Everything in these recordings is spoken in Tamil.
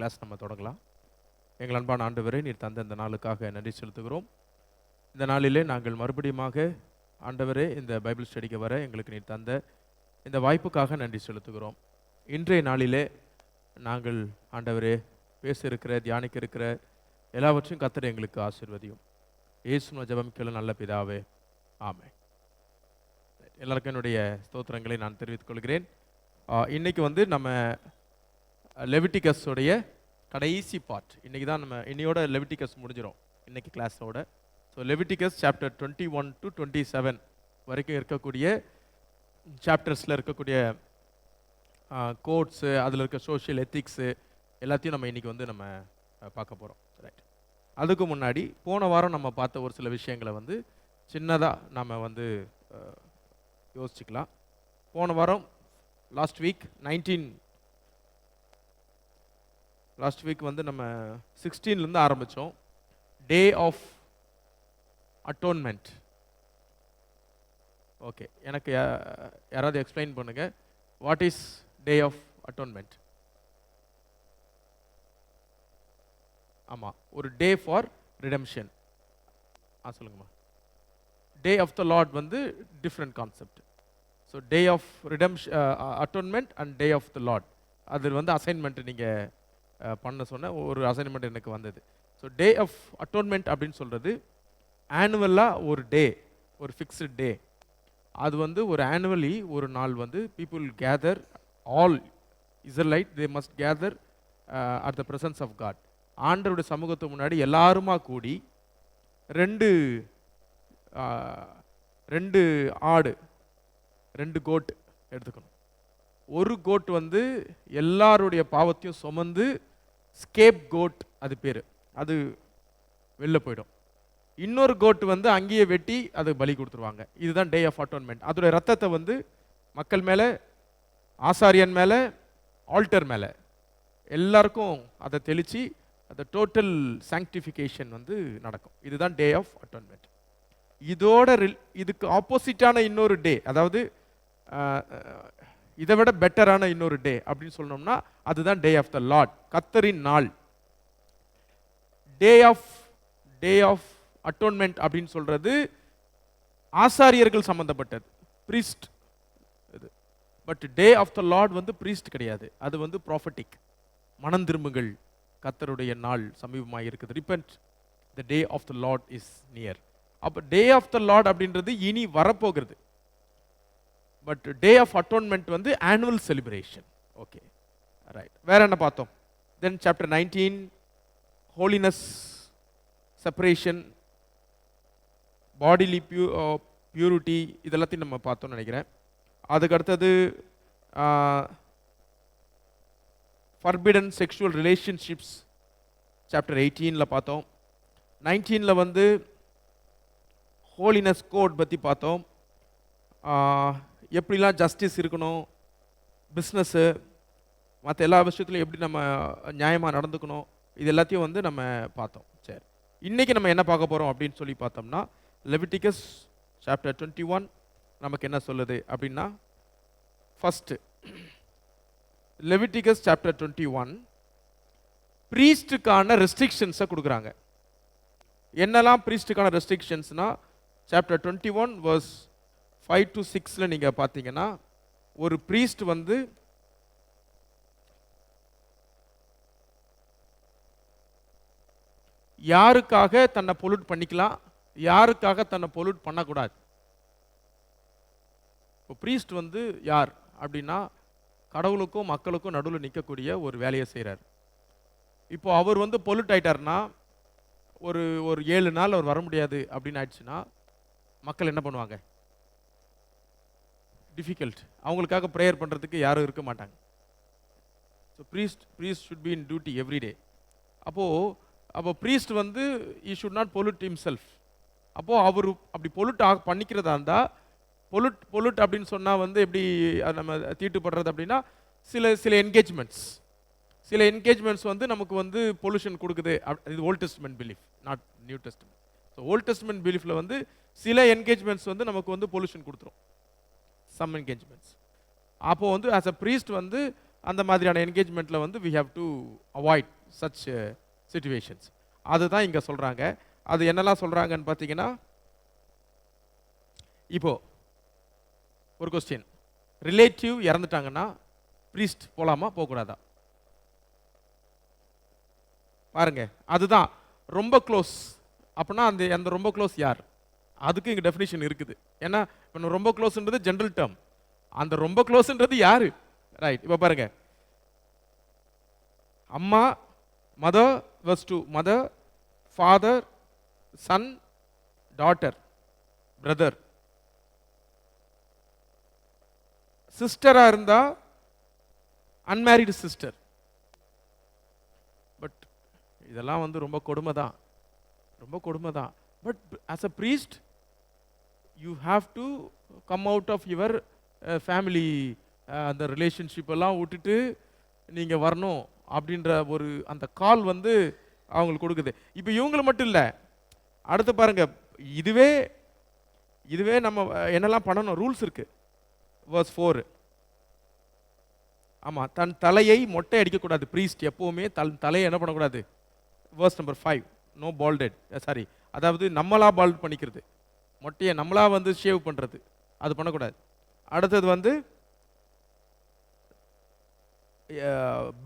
கிளாஸ் நம்ம தொடங்கலாம். எங்கள் அன்பான ஆண்டவரே, நீர் தந்த இந்த நாளுக்காக நன்றி செலுத்துகிறோம். இந்த நாளிலே நாங்கள் மறுபடியுமாக ஆண்டவரே இந்த பைபிள் ஸ்டடிக்கு வர எங்களுக்கு நீர் தந்த இந்த வாய்ப்புக்காக நன்றி செலுத்துகிறோம். இன்றைய நாளிலே நாங்கள் ஆண்டவரே பேச இருக்கிற, தியானிக்க இருக்கிற எல்லாவற்றையும் கர்த்தர் எங்களுக்கு ஆசீர்வதியும். இயேசுவின் ஜெபம் கேளு நல்ல பிதாவே, ஆமென். எல்லாருக்கும் என்னுடைய ஸ்தோத்திரங்களை நான் தெரிவித்துக் கொள்கிறேன். இன்னைக்கு நம்ம லெவிட்டிகஸோடைய கடைசி பார்ட். இன்றைக்கி தான் இன்னையோட லெவிட்டிகஸ் முடிஞ்சிடும் இன்றைக்கி கிளாஸோட. ஸோ லெவிட்டிகஸ் சாப்டர் 21 to 27 வரைக்கும் இருக்கக்கூடிய சாப்டர்ஸில் இருக்கக்கூடிய கோட்ஸு, அதில் இருக்க சோஷியல் எத்திக்ஸு எல்லாத்தையும் நம்ம இன்றைக்கி நம்ம பார்க்க போகிறோம். ரைட். அதுக்கு முன்னாடி போன வாரம் நம்ம பார்த்த ஒரு சில விஷயங்களை சின்னதாக நம்ம யோசிச்சுக்கலாம். போன வாரம் லாஸ்ட் வீக் நம்ம 16லேருந்து ஆரம்பித்தோம். டே ஆஃப் அட்டோன்மெண்ட். ஓகே, எனக்கு யாராவது எக்ஸ்பிளைன் பண்ணுங்க, what is day of atonement? ஆமாம், ஒரு டே ஃபார் ரிடெம்ஷன். சொல்லுங்கம்மா. Day of the Lord different concept. So day of redemption, atonement and day of the Lord, அது அசைன்மெண்ட் நீங்கள் பண்ண சொன்ன ஒரு அசைன்மெண்ட் எனக்கு வந்தது. ஸோ டே ஆஃப் அட்டோன்மெண்ட் அப்படின்னு சொல்கிறது ஆனுவலாக ஒரு டே, ஒரு ஃபிக்ஸ்டு டே. அது ஒரு ஆனுவலி ஒரு நாள் people gather, all Israelite they must gather at the presence of God. ஆண்டவருடைய சமூகத்துக்கு முன்னாடி எல்லாருமா கூடி ரெண்டு ஆடு, 2 கோட் எடுத்துக்கணும். ஒரு கோட் எல்லாருடைய பாவத்தையும் சுமந்து ஸ்கேப் கோட், அது பேர், அது வெளில போயிடும். இன்னொரு கோட் அங்கேயே வெட்டி அது பலி கொடுத்துருவாங்க. இதுதான் டே ஆஃப் அட்டோன்மெண்ட். அதோடைய ரத்தத்தை மக்கள் மேலே, ஆசாரியன் மேலே, ஆல்டர் மேலே எல்லாருக்கும் அதை தெளித்து அந்த டோட்டல் சாங்க்டிஃபிகேஷன் நடக்கும். இதுதான் டே ஆஃப் அட்டோன்மெண்ட். இதுக்கு ஆப்போசிட்டான இன்னொரு டே, அதாவது இதை விட பெட்டரான இன்னொரு டே அப்படின்னு சொன்னோம்னா அதுதான் டே ஆஃப் த லார்ட், கர்த்தரின் நாள். டே ஆஃப் அட்டோன்மெண்ட் அப்படின்னு சொல்றது ஆசாரியர்கள் சம்பந்தப்பட்டது, பிரீஸ்ட் இது. But day of the Lord priest கிடையாது, அது ப்ராஃபட்டிக். மனம் திரும்புங்கள், கர்த்தருடைய நாள் சமீபமாக இருக்குது. Repent, the day of the Lord is near. அப்போ டே ஆஃப் த லார்ட் அப்படின்றது இனி வரப்போகிறது. But day of atonement annual celebration. Okay, right. வேற என்ன பார்த்தோம்? Then chapter 19 holiness, separation, bodily purity, இதெல்லாத்தையும் நம்ம பார்த்தோம்னு நினைக்கிறேன். அதுக்கு அடுத்தது ஃபர்பிடன் செக்ஷுவல் ரிலேஷன்ஷிப்ஸ் சாப்டர் 18 பார்த்தோம். 19 ஹோலினஸ் கோட் பற்றி பார்த்தோம். எப்படிலாம் ஜஸ்டிஸ் இருக்கணும், பிஸ்னஸ்ஸு, மற்ற எல்லா விஷயத்துலையும் எப்படி நம்ம நியாயமாக நடந்துக்கணும், இது எல்லாத்தையும் நம்ம பார்த்தோம். சரி, இன்றைக்கி நம்ம என்ன பார்க்க போகிறோம் அப்படின்னு சொல்லி பார்த்தோம்னா, லெவிட்டிகஸ் சாப்டர் 21 நமக்கு என்ன சொல்லுது அப்படின்னா, ஃபஸ்ட்டு லெவிட்டிகஸ் சாப்டர் 21 ப்ரீஸ்டுக்கான ரெஸ்ட்ரிக்ஷன்ஸை கொடுக்குறாங்க. என்னெல்லாம் ப்ரீஸ்டுக்கான ரெஸ்ட்ரிக்ஷன்ஸ்னால், சாப்டர் 21 verse 5 to 6 நீங்கள் பார்த்தீங்கன்னா, ஒரு ப்ரீஸ்ட் யாருக்காக தன்னை பொல்யூட் பண்ணிக்கலாம், யாருக்காக தன்னை பொல்யூட் பண்ணக்கூடாது. இப்போ ப்ரீஸ்ட் யார் அப்படின்னா, கடவுளுக்கும் மக்களுக்கும் நடுவில் நிற்கக்கூடிய ஒரு வேலையை செய்கிறார். இப்போ அவர் பொல்யூட் ஆயிட்டார்னா, ஒரு 7 நாள் அவர் வர முடியாது அப்படின்னு ஆயிடுச்சுன்னா மக்கள் என்ன பண்ணுவாங்க? டிஃபிகல்ட். அவங்களுக்காக ப்ரேயர் பண்ணுறதுக்கு யாரும் இருக்க மாட்டாங்க. So priest should be in duty every day. அப்போ priest he should not pollute himself. அப்போது அவர் அப்படி பொல்யூட் பண்ணிக்கிறதா இருந்தால், பொல்யூட் அப்படின்னு சொன்னால் எப்படி நம்ம தீட்டுப்படுறது அப்படின்னா, சில என்கேஜ்மெண்ட்ஸ் நமக்கு பொல்யூஷன் கொடுக்குது. இது old testament belief, not new testament. So old testament பிலீஃபில் சில என்கேஜ்மெண்ட்ஸ் நமக்கு பொல்யூஷன் கொடுத்துரும், சம் என்கேஜ்மெண்ட்ஸ். அப்போது ஆஸ் அ ப்ரீஸ்ட் அந்த மாதிரியான என்கேஜ்மெண்ட்டில் வந்து we have to avoid such situations. அதுதான் இங்கே சொல்கிறாங்க. அது என்னெல்லாம் சொல்கிறாங்கன்னு பார்த்தீங்கன்னா, இப்போ ஒரு கொஸ்டின், ரிலேட்டிவ் இறந்துட்டாங்கன்னா ப்ரீஸ்ட் போகலாமா போகக்கூடாதா? பாருங்க, அதுதான் ரொம்ப க்ளோஸ். அப்படின்னா அந்த ரொம்ப க்ளோஸ் யார்? அதுக்கு இங்கே டெஃபினிஷன் இருக்குது. ஏன்னா இப்போ ரொம்ப க்ளோஸ்ன்றது ஜென்ரல் டேர்ம், அந்த ரொம்ப க்ளோஸ்ன்றது யாரு? ரைட். இப்போ பாருங்க, அம்மா, mother verse 2, mother, father, son, daughter, brother. சிஸ்டரா இருந்தா அன்மேரிடு சிஸ்டர். பட் இதெல்லாம் வந்து ரொம்ப கொடுமை தான், ரொம்ப கொடுமை தான். But as a priest you have to come out of your family, அந்த ரிலேஷன்ஷிப் எல்லாம் விட்டுட்டு நீங்கள் வரணும் அப்படின்ற ஒரு அந்த கால் வந்து அவங்களுக்கு கொடுக்குது. இப்போ இவங்களை மட்டும் இல்லை, அடுத்து பாருங்க, இதுவே நம்ம என்னெல்லாம் பண்ணணும், ரூல்ஸ் இருக்கு. verse 4, ஆமா, தன் தலையை மொட்டை அடிக்கக்கூடாது. ப்ரீஸ்ட் எப்பவுமே தலையை என்ன பண்ணக்கூடாது. verse number 5, நோ பால்டட், சாரி, அதாவது நம்மளா பால்ட் பண்ணிக்கிறது, மொட்டையை நம்மளா வந்து ஷேவ் பண்ணுறது, அது பண்ணக்கூடாது. அடுத்தது வந்து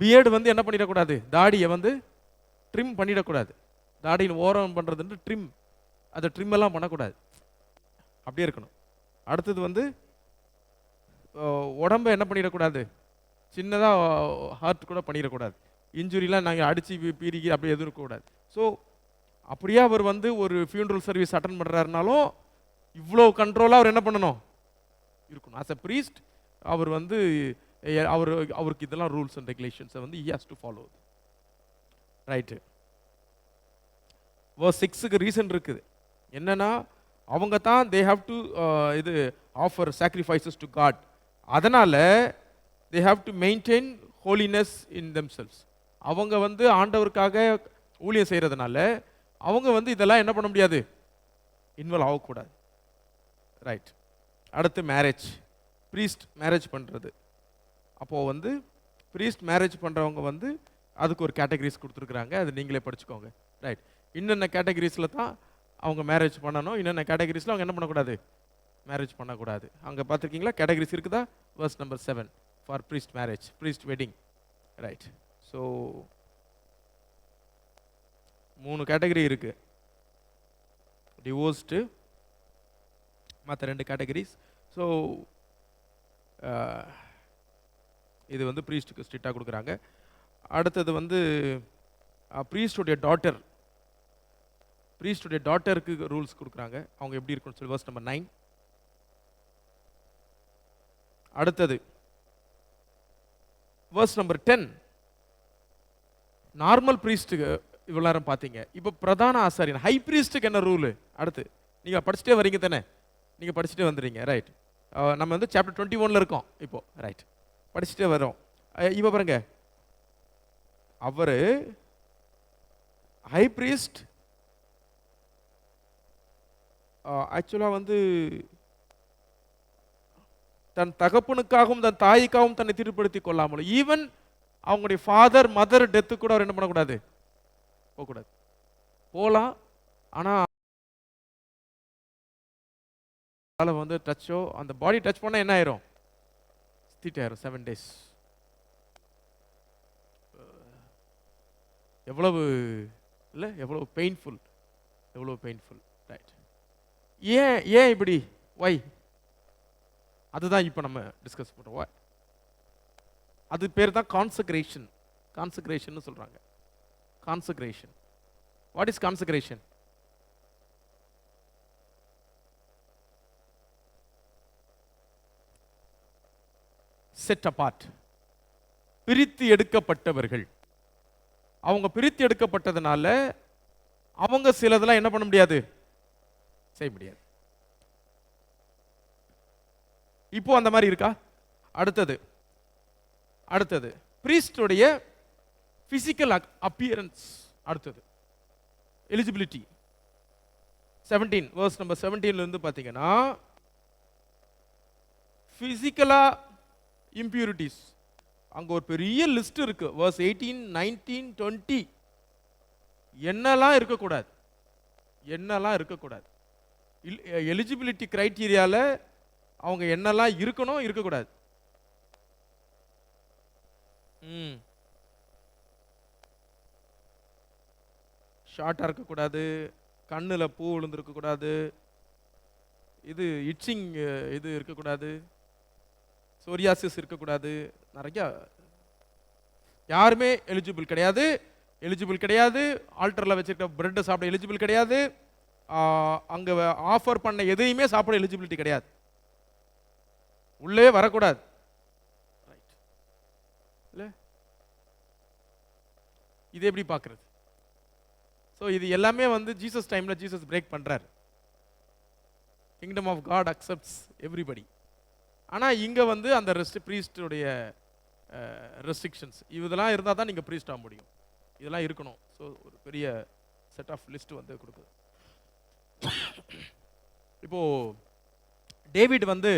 பியர்டு வந்து என்ன பண்ணிடக்கூடாது, தாடியை வந்து ட்ரிம் பண்ணிடக்கூடாது. தாடியின் ஓரம் பண்ணுறதுன்னு ட்ரிம், அதை ட்ரிம் எல்லாம் பண்ணக்கூடாது, அப்படியே இருக்கணும். அடுத்தது வந்து உடம்பை என்ன பண்ணிடக்கூடாது, சின்னதாக ஹார்ட் கூட பண்ணிடக்கூடாது. இன்ஜுரிலாம் நாங்கள் அடித்து பீரிக்கி அப்படி எதுவும் இருக்கக்கூடாது. ஸோ அப்படியே அவர் வந்து ஒரு ஃபியூனரல் சர்வீஸ் அட்டன் பண்ணுறாருனாலும் இவ்வளோ கண்ட்ரோலாக அவர் என்ன பண்ணணும், இருக்கணும். ஆஸ் அ ப்ரீஸ்ட் அவர் வந்து அவருக்கு இதெல்லாம் ரூல்ஸ் அண்ட் ரெகுலேஷன்ஸை வந்து he has to follow. Right. verse 6க்கு ரீசன் இருக்குது. என்னன்னா, அவங்க தான் they have to இது offer sacrifices to God. அதனால they have to maintain holiness in themselves. அவங்க வந்து ஆண்டவருக்காக ஊழியம் செய்யறதுனால அவங்க வந்து இதெல்லாம் என்ன பண்ண முடியாது, இன்வால்வ் ஆகக்கூடாது. ரைட். அடுத்து மேரேஜ், ப்ரீஸ்ட் மேரேஜ் பண்ணுறது. அப்போது வந்து ப்ரீஸ்ட் மேரேஜ் பண்ணுறவங்க வந்து அதுக்கு ஒரு கேட்டகரிஸ் கொடுத்துருக்குறாங்க, அது நீங்களே படிச்சுக்கோங்க. ரைட். இன்னென்ன கேட்டகரிஸில் தான் அவங்க மேரேஜ் பண்ணணும், இன்னென்ன கேட்டகரிஸில் அவங்க என்ன பண்ணக்கூடாது, மேரேஜ் பண்ணக்கூடாது. அங்கே பார்த்துருக்கீங்களா, கேட்டகரிஸ் இருக்குதா? verse number 7 for priest marriage, priest wedding. Right. So 3 category இருக்கு, டிவோர்ஸ்டு, மற்ற 2 கேட்டகரிஸ். ஸோ இது வந்து ப்ரீஸ்டுக்கு ஸ்ட்ரிக்டாக கொடுக்குறாங்க. அடுத்தது வந்து ப்ரீஸ்டுடைய டாட்டர், ப்ரீஸ்டுடைய டாட்டருக்கு ரூல்ஸ் கொடுக்குறாங்க, அவங்க எப்படி இருக்குன்னு சொல்லி verse number 9. அடுத்தது verse number 10, நார்மல் ப்ரீஸ்டுக்கு இவ்வளோ நேரம் பார்த்தீங்க. இப்போ பிரதான ஆசாரியன் ஹை ப்ரீஸ்டுக்கு என்ன ரூலு? அடுத்து நீங்கள் படிச்சுட்டே வரீங்க தானே, நீங்கள் படிச்சுட்டே வந்துடுறீங்க. ரைட். நம்ம வந்து சாப்டர் 21 இருக்கோம் இப்போ. ரைட். படிச்சுட்டே வரோம். இப்போ பாருங்க, அவர் ஹை ப்ரீஸ்ட் ஆக்சுவலாக வந்து தன் தகப்பனுக்காகவும் தன் தாய்க்காகவும் தன்னை திருப்படுத்தி கொள்ளாமல், ஈவன் அவங்களுடைய ஃபாதர் மதர் டெத்து கூட அவர் என்ன பண்ணக்கூடாது, போகக்கூடாது. போகலாம், ஆனால் அதில் வந்து டச்சோ, அந்த பாடி டச் பண்ணால் என்ன ஆயிரும், ஸ்திட்டாயிரும் 7 days. எவ்வளவு இல்லை, எவ்வளவு பெயின்ஃபுல், எவ்வளவு பெயின்ஃபுல். ரைட். ஏன் இப்படி, வை, அதுதான் இப்போ நம்ம டிஸ்கஸ் பண்ணுறோம். அது பேர் தான் கான்சக்ரேஷன். கான்சக்ரேஷன் சொல்கிறாங்க. Consecration. What is consecration? Set apart, பிரித்து எடுக்கப்பட்டவர்கள். அவங்க பிரித்து எடுக்கப்பட்டதுனால அவங்க சிலதெல்லாம் என்ன பண்ண முடியாது, செய்ய முடியாது. இப்போ அந்த மாதிரி இருக்கா? அடுத்தது பிரீஸ்டுடைய பிசிக்கல் அப்பியரன்ஸ். அடுத்தது எலிஜிபிலிட்டி. 17 verse number 17 இருந்து பார்த்தீங்கன்னா, பிசிக்கலா இம்பியூரிட்டிஸ், அங்கே ஒரு பெரிய லிஸ்ட் இருக்கு. verse 18, 19, 20 என்னெல்லாம் இருக்கக்கூடாது, என்னெல்லாம் இருக்கக்கூடாது. எலிஜிபிலிட்டி கிரைட்டீரியாவில் அவங்க என்னெல்லாம் இருக்கணும், இருக்கக்கூடாது. ஷார்ட்டாக இருக்கக்கூடாது, கண்ணில் பூ விழுந்துருக்கக்கூடாது, இது இட்சிங் இது இருக்கக்கூடாது, சோரியாசிஸ் இருக்கக்கூடாது, நிறையா. யாருமே எலிஜிபிள் கிடையாது, எலிஜிபிள் கிடையாது. ஆல்டரில் வச்சுருக்க பிரெட்டை சாப்பிட எலிஜிபிள் கிடையாது. அங்கே ஆஃபர் பண்ண எதையுமே சாப்பிட எலிஜிபிலிட்டி கிடையாது, உள்ளே வரக்கூடாது. ரைட் இல்லை, இது எப்படி பார்க்குறது? ஸோ இது எல்லாமே வந்து ஜீசஸ் டைமில் ஜீசஸ் பிரேக் பண்ணுறாரு. Kingdom of God accepts everybody. ஆனால் இங்கே வந்து அந்த ப்ரீஸ்டுடைய ரெஸ்ட்ரிக்ஷன்ஸ் இதெல்லாம் இருந்தால் தான் நீங்கள் ப்ரீஸ்ட் ஆக முடியும், இதெல்லாம் இருக்கணும். ஸோ ஒரு பெரிய செட் ஆஃப் லிஸ்ட் வந்து கொடுக்குது. இப்போது டேவிட் வந்து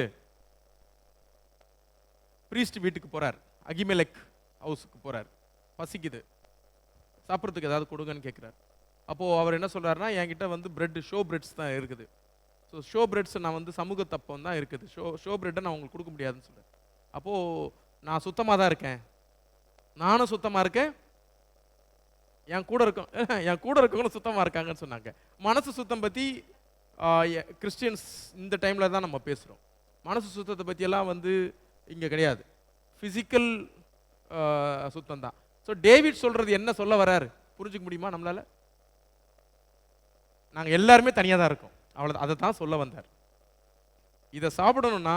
ப்ரீஸ்ட் வீட்டுக்கு போகிறார், அகிமெலெக் ஹவுஸுக்கு போகிறார். பசிக்குது, சாப்பிட்றதுக்கு ஏதாவது கொடுங்கன்னு கேட்குறாரு. அப்போது அவர் என்ன சொல்கிறாருன்னா, என்கிட்ட வந்து பிரெட் ஷோ பிரெட்ஸ் தான் இருக்குது. ஸோ ஷோ பிரெட்ஸ் நான் வந்து சமூக தப்பம் தான் இருக்குது, ஷோ பிரெட்டை நான் உங்களுக்கு கொடுக்க முடியாதுன்னு சொல்கிறேன். அப்போது நான் சுத்தமாக தான் இருக்கேன், நானும் சுத்தமாக இருக்கேன், என் கூட இருக்கவங்களும் சுத்தமாக இருக்காங்கன்னு சொன்னாங்க. மனசு சுத்தம் பற்றி கிறிஸ்டியன்ஸ் இந்த டைமில் தான் நம்ம பேசுகிறோம். மனசு சுத்தத்தை பற்றியெல்லாம் வந்து இங்கே கிடையாது, ஃபிசிக்கல் சுத்தம் தான். ஸோ டேவிட் சொல்கிறது என்ன சொல்ல வராரு புரிஞ்சுக்க முடியுமா நம்மளால்? நாங்கள் எல்லாருமே தனியாக தான் இருக்கோம், அவ்வளோ, அதை தான் சொல்ல வந்தார். இதை சாப்பிடணும்னா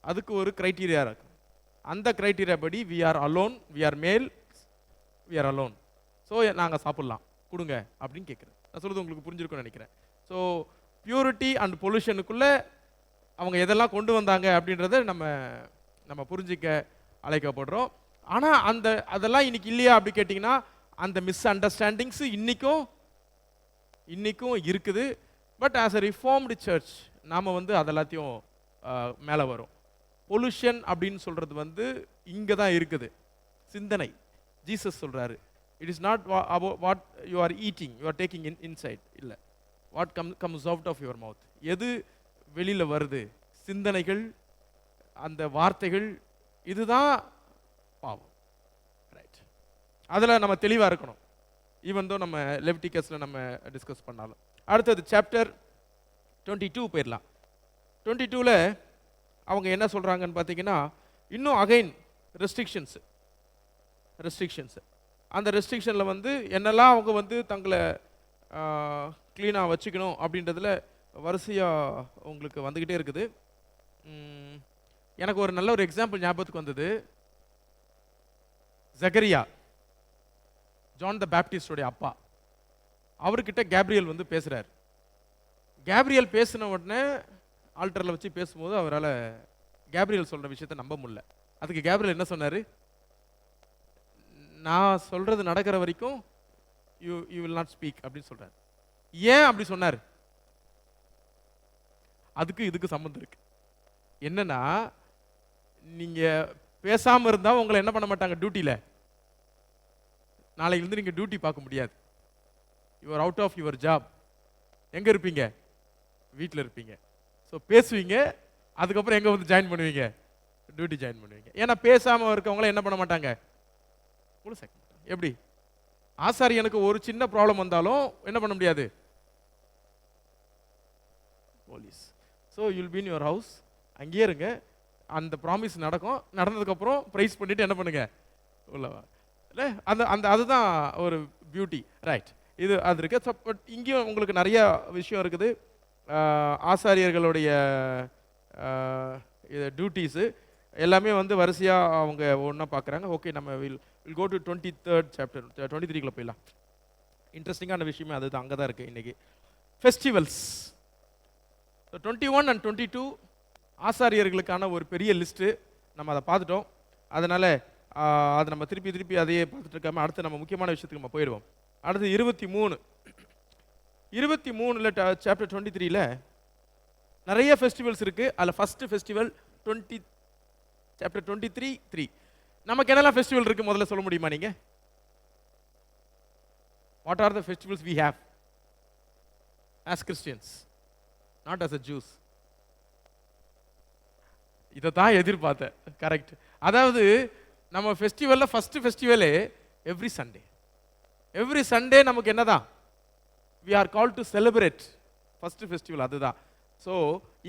அதுக்கு ஒரு க்ரைட்டீரியா இருக்கு. அந்த க்ரைட்டீரியா படி we are alone, we are male, we are alone. So நாங்கள் சாப்பிட்லாம், கொடுங்க அப்படின்னு கேட்குறேன். நான் சொல்கிறது உங்களுக்கு புரிஞ்சிருக்கும்னு நினைக்கிறேன். ஸோ பியூரிட்டி அண்ட் பொல்யூஷனுக்குள்ளே அவங்க எதெல்லாம் கொண்டு வந்தாங்க அப்படின்றத நம்ம புரிஞ்சிக்க அழைக்கப்படுறோம். ஆனால் அதெல்லாம் இன்னைக்கு இல்லையா அப்படி கேட்டிங்கன்னா, அந்த மிஸ் அண்டர்ஸ்டாண்டிங்ஸு இன்றைக்கும் இருக்குது. But as a reformed church நாம் வந்து அதெல்லாத்தையும் மேலே வரும். பொல்யூஷன் அப்படின்னு சொல்கிறது வந்து இங்கே தான் இருக்குது, சிந்தனை. ஜீசஸ் சொல்கிறாரு, it is not what you are eating, you are taking inside, இல்லை, what comes out of your mouth. எது வெளியில் வருது, சிந்தனைகள், அந்த வார்த்தைகள், இதுதான் பாவம். ரைட், அதில் நம்ம தெளிவாக இருக்கணும். ஈவன் தோ நம்ம லெவிட்டிகஸில் நம்ம டிஸ்கஸ் பண்ணாலும். அடுத்தது சாப்டர் 22 போயிடலாம். 22ல் அவங்க என்ன சொல்கிறாங்கன்னு பார்த்தீங்கன்னா, இன்னும் அகைன் ரெஸ்ட்ரிக்ஷன்ஸு. அந்த ரெஸ்ட்ரிக்ஷனில் வந்து என்னெல்லாம் அவங்க வந்து தங்களை க்ளீனாக வச்சுக்கணும் அப்படின்றதுல வரிசையாக உங்களுக்கு வந்துக்கிட்டே இருக்குது. எனக்கு ஒரு நல்ல ஒரு எக்ஸாம்பிள் ஞாபகத்துக்கு வந்தது. ஜகரியா, ஜான் த பேப்டிஸ்டோடைய அப்பா, அவர்கிட்ட கேப்ரியல் வந்து பேசுகிறார். கேப்ரியல் பேசின உடனே ஆல்டரில் வச்சு பேசும்போது அவரால் கேப்ரியல் சொல்கிற விஷயத்தை நம்ப முடியல. அதுக்கு கேப்ரியல் என்ன சொன்னார்? நான் சொல்கிறது நடக்கிற வரைக்கும் யூ வில் நாட் ஸ்பீக் அப்படின்னு சொல்கிறார். ஏன் அப்படி சொன்னார்? அதுக்கு இதுக்கு சம்மந்தம் இருக்கு. என்னன்னா, நீங்கள் பேசாமல் இருந்தால் உங்களை என்ன பண்ண மாட்டாங்க டியூட்டியில், நாளையிலிருந்து நீங்கள் டியூட்டி பார்க்க முடியாது. You're out of your job. எங்கே இருப்பீங்க? வீட்டில் இருப்பீங்க. ஸோ பேசுவீங்க, அதுக்கப்புறம் எங்கே வந்து ஜாயின் பண்ணுவீங்க? டியூட்டி ஜாயின் பண்ணுவீங்க. ஏன்னா பேசாமல் இருக்கவங்கள என்ன பண்ண மாட்டாங்க, கூட சேர்க்க மாட்டாங்க. எப்படி? ஆசாரியனுக்கு ஒரு சின்ன ப்ராப்ளம் வந்தாலும் என்ன பண்ண முடியாது, police. So you'll be in your house, அங்கேயே இருங்க, அந்த ப்ராமிஸ் நடக்கும். நடந்ததுக்கப்புறம் ப்ரைஸ் பண்ணிவிட்டு என்ன பண்ணுங்க, உள்ளவா இல்லை, அதுதான் ஒரு பியூட்டி. ரைட், அது இருக்கு. பட் இங்கேயும் உங்களுக்கு நிறைய விஷயம் இருக்குது. ஆசாரியர்களுடைய டியூட்டிஸு எல்லாமே வந்து வரிசையாக அவங்க ஒன்றா பார்க்குறாங்க. ஓகே, நம்ம will go to 23rd chapter. 23க்குள்ள போயிடலாம். இன்ட்ரெஸ்டிங்கான விஷயமே அதுதான், அங்கே தான் இருக்குது இன்றைக்கி. ஃபெஸ்டிவல்ஸ் 21 and 22 ஆசாரியர்களுக்கான ஒரு பெரிய லிஸ்ட்டு. நம்ம அதை பார்த்துட்டோம். அதனால் அதை நம்ம திருப்பி அதையே பார்த்துட்டு இருக்காமல் அடுத்து நம்ம முக்கியமான விஷயத்துக்கு நம்ம போயிடுவோம். அடுத்து 23ல் சாப்டர் 23ல் நிறைய ஃபெஸ்டிவல்ஸ் இருக்குது. அதில் ஃபஸ்ட்டு ஃபெஸ்டிவல் சாப்டர் 23:3 நமக்கு என்னெல்லாம் ஃபெஸ்டிவல் இருக்கு முதல்ல சொல்ல முடியுமா நீங்க? What are the festivals we have as Christians, not as a Jews? இதை தான் எதிர்பார்த்தேன். கரெக்ட். அதாவது நம்ம ஃபெஸ்டிவலில் ஃபர்ஸ்ட் ஃபெஸ்டிவலே எவ்ரி சண்டே. எவ்ரி சண்டே நமக்கு என்னதான்? we are called to celebrate first festival அதுதான். ஸோ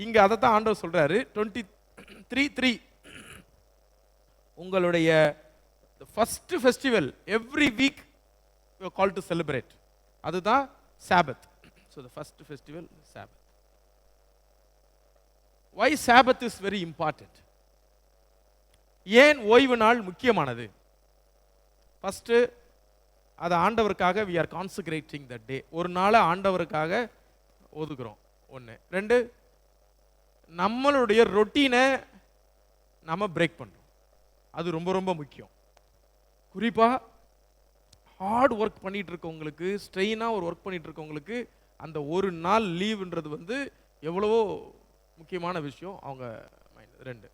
இங்கே அதை தான் ஆண்டவர் சொல்றாரு 23:3 உங்களுடைய first festival every week you are called to celebrate. அதுதான் Sabbath. So the first festival is Sabbath. Why Sabbath is very important? ஏன் ஓய்வு நாள் முக்கியமானது? ஃபர்ஸ்ட் அது ஆண்டவருக்காக we are consecrating that day. ஒரு நாளை ஆண்டவருக்காக ஒதுக்குறோம். ஒன்று. ரெண்டு, நம்மளுடைய ரொட்டீனை நம்ம பிரேக் பண்ணுறோம். அது ரொம்ப ரொம்ப முக்கியம். குறிப்பாக ஹார்ட் ஒர்க் பண்ணிட்டு இருக்கவங்களுக்கு, ஸ்ட்ரெயினாக ஒரு ஒர்க் பண்ணிட்டு இருக்கவங்களுக்கு அந்த ஒரு நாள் லீவுன்றது வந்து எவ்வளவோ முக்கியமான விஷயம் அவங்க மைண்ட். ரெண்டு,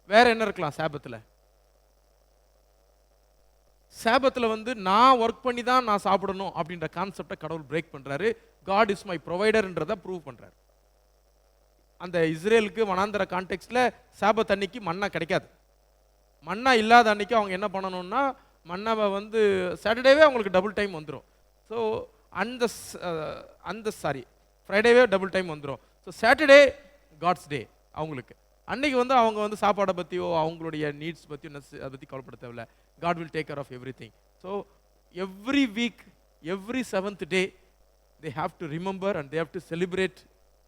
வேற என்ன இருக்கலாம் சாபத்தில்? சாபத்தில் வந்து நான் ஒர்க் பண்ணி தான் நான் சாப்பிடணும் அப்படின்ற கான்செப்டை கடவுள் பிரேக் பண்ணுறாரு. காட் இஸ் மை ப்ரொவைடர்ன்றதை ப்ரூவ் பண்ணுறாரு. அந்த இஸ்ரேலுக்கு வனாந்தர கான்டெக்ஸ்டில் சாபத் அன்னைக்கு மன்னா கிடைக்காது. மன்னா இல்லாத அன்னைக்கு அவங்க என்ன பண்ணணும்னா மன்னாவை வந்து சாட்டர்டேவே அவங்களுக்கு டபுள் டைம் வந்துடும். ஸோ அந்த ஃப்ரைடேவே டபுள் டைம் வந்துடும். ஸோ சாட்டர்டே காட்ஸ் டே அவங்களுக்கு. அன்னைக்கு வந்து அவங்க வந்து சாப்பாடை பற்றியோ அவங்களுடைய நீட்ஸ் பற்றியோ அதை பற்றி கவலைப்பட தேவையில்ல. God will take care of every thing. So every week every 7th day they have to remember and they have to celebrate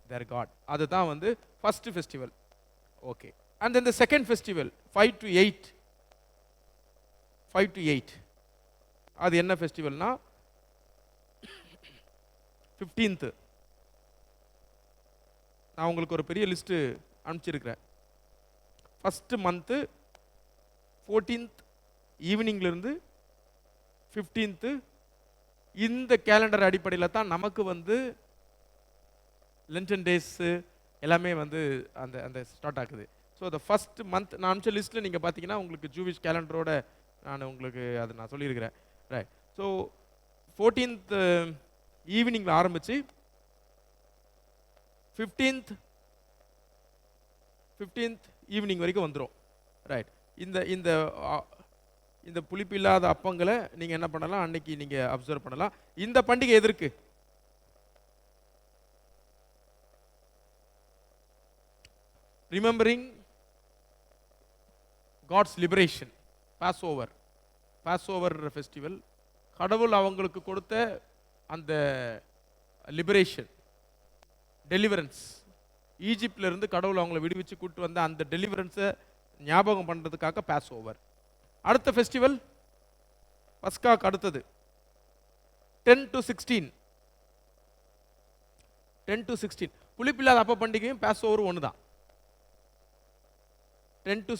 their God. அதுதான் வந்து first festival. Okay. And then the second festival 5 to 8 அது என்ன ஃபெஸ்டிவல்னா 15th. நான் உங்களுக்கு ஒரு பெரிய லிஸ்ட்டு அனுப்பிச்சிருக்கிறேன். ஃபஸ்ட்டு மந்த்து 14th ஈவினிங்லேருந்து 15th இந்த கேலண்டர் அடிப்படையில் தான் நமக்கு வந்து லென்டன் டேஸு எல்லாமே வந்து அந்த அந்த ஸ்டார்ட் ஆகுது. ஸோ த ஃபஸ்ட் மந்த் நான் அனுப்பிச்ச லிஸ்ட்டில் நீங்கள் பார்த்தீங்கன்னா உங்களுக்கு ஜூவிஷ் கேலண்டரோட நான் உங்களுக்கு அதை நான் சொல்லியிருக்கிறேன். ரைட். ஸோ 14th ஈவினிங்கில் ஆரம்பித்து 15th ஈவினிங் வரைக்கும் வந்துடும். ரைட். இந்த இந்த இந்த புளிப்பு இல்லாத அப்பங்களை நீங்கள் என்ன பண்ணலாம், அன்னைக்கு நீங்கள் அப்சர்வ் பண்ணலாம். இந்த பண்டிகை எதற்கு? Remembering God's liberation. Passover festival. கடவுள் அவங்களுக்கு கொடுத்த அந்த லிபரேஷன், டெலிவரன்ஸ், ஈஜிப்டிலிருந்து கடவுள் அவங்களை விடுவிச்சு கூட்டு வந்த அந்த டெலிவரன்ஸை ஞாபகம் பண்ணுறதுக்காக பாஸ்ஓவர். அடுத்த ஃபெஸ்டிவல் பஸ்காக்கு அடுத்தது 10 to 16. புளிப்பில்லாத அப்ப பண்டிகையும் பாஸ்ஓவரும் ஒன்று தான். 10 to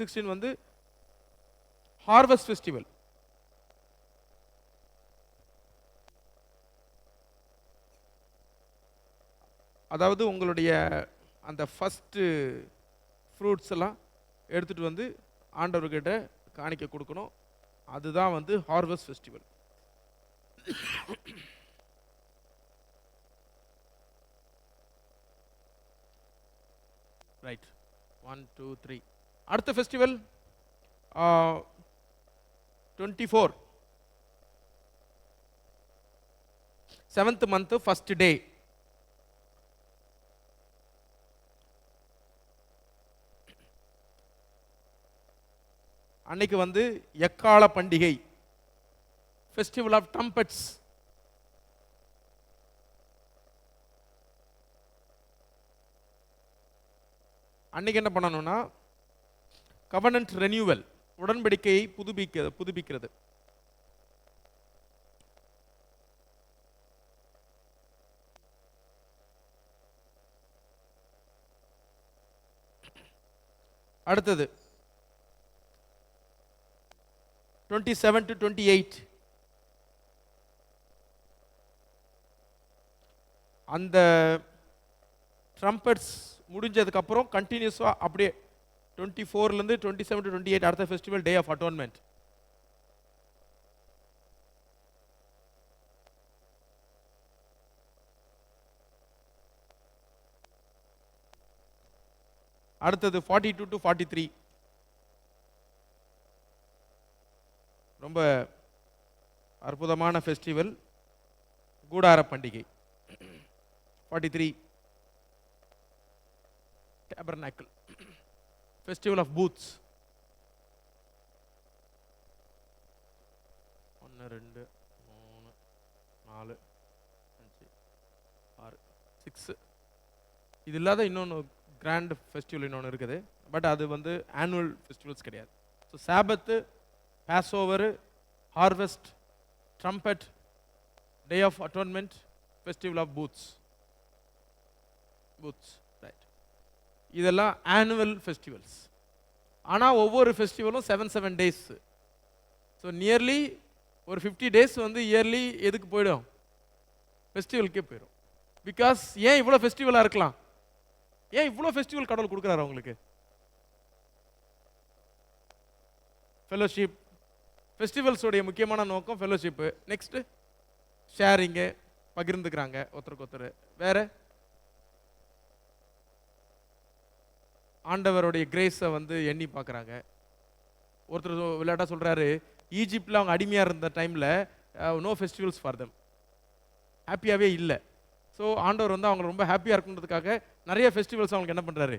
16 வந்து ஹார்வெஸ்ட் ஃபெஸ்டிவல். அதாவது உங்களுடைய அந்த ஃபஸ்ட்டு ஃப்ரூட்ஸ் எல்லாம் எடுத்துகிட்டு வந்து ஆண்டவர்கிட்ட காணிக்க கொடுக்கணும். அதுதான் வந்து ஹார்வெஸ்ட் ஃபெஸ்டிவல். ரைட். 1 2 3. அடுத்த festival 24 7th month first day. அன்னைக்கு வந்து எக்கால பண்டிகை, ஃபெஸ்டிவல் ஆஃப் ட்ரம்பட்ஸ். அன்னைக்கு என்ன பண்ணணும்னா கவனன்ட் ரெனியூவல், உடன்படிக்கையை புதுப்பிக்கிறது. அடுத்தது 27 to 28. அந்த ட்ரம்பட்ஸ் முடிஞ்சதுக்கு அப்புறம் கண்டினியூஸா அப்படியே 24லேருந்து 27 to 28 அடுத்த ஃபெஸ்டிவல் டே ஆஃப் அட்டோன்மெண்ட். அடுத்தது 42 to 43 ரொம்ப அற்புதமான ஃபெஸ்டிவல் கூடார பண்டிகை. 43 Tabernacle Festival of Booths. 1 2 3 4 5 6 6 இது இல்லாத இன்னொன்று கிராண்ட் ஃபெஸ்டிவல் இன்னொன்று இருக்குது. பட் அது வந்து ஆனுவல் ஃபெஸ்டிவல்ஸ் கிடையாது. So Sabbath, Passover, harvest, trumpet, day of atonement, festival of booths. Right, இதெல்லாம் ஆனுவல் ஃபெஸ்டிவல்ஸ். ஆனால் ஒவ்வொரு ஃபெஸ்டிவலும் 7 days. ஸோ நியர்லி ஒரு 50 days வந்து இயர்லி எதுக்கு போயிடும்? ஃபெஸ்டிவலுக்கே போயிடும். பிகாஸ் ஏன் இவ்வளோ ஃபெஸ்டிவலாக இருக்கலாம்? ஏன் இவ்வளோ ஃபெஸ்டிவல் கடவுள் கொடுக்குறாரு அவங்களுக்கு? ஃபெலோஷிப். ஃபெஸ்டிவல்ஸோடைய முக்கியமான நோக்கம் ஃபெலோஷிப்பு. நெக்ஸ்ட்டு ஷேரிங்கு, பகிர்ந்துக்கிறாங்க ஒருத்தருக்கு ஒருத்தர். வேற ஆண்டவருடைய கிரேஸை வந்து எண்ணி பார்க்குறாங்க. ஒருத்தர் விளையாட்டாக சொல்கிறாரு, ஈஜிப்டில் அவங்க அடிமையாக இருந்த டைமில் நோ ஃபெஸ்டிவல்ஸ் ஃபார் தம், ஹாப்பியாகவே இல்லை. ஸோ ஆண்டவர் வந்து அவங்க ரொம்ப ஹாப்பியாக இருக்குன்றதுக்காக நிறைய ஃபெஸ்டிவல்ஸ் அவங்களுக்கு என்ன பண்ணுறாரு?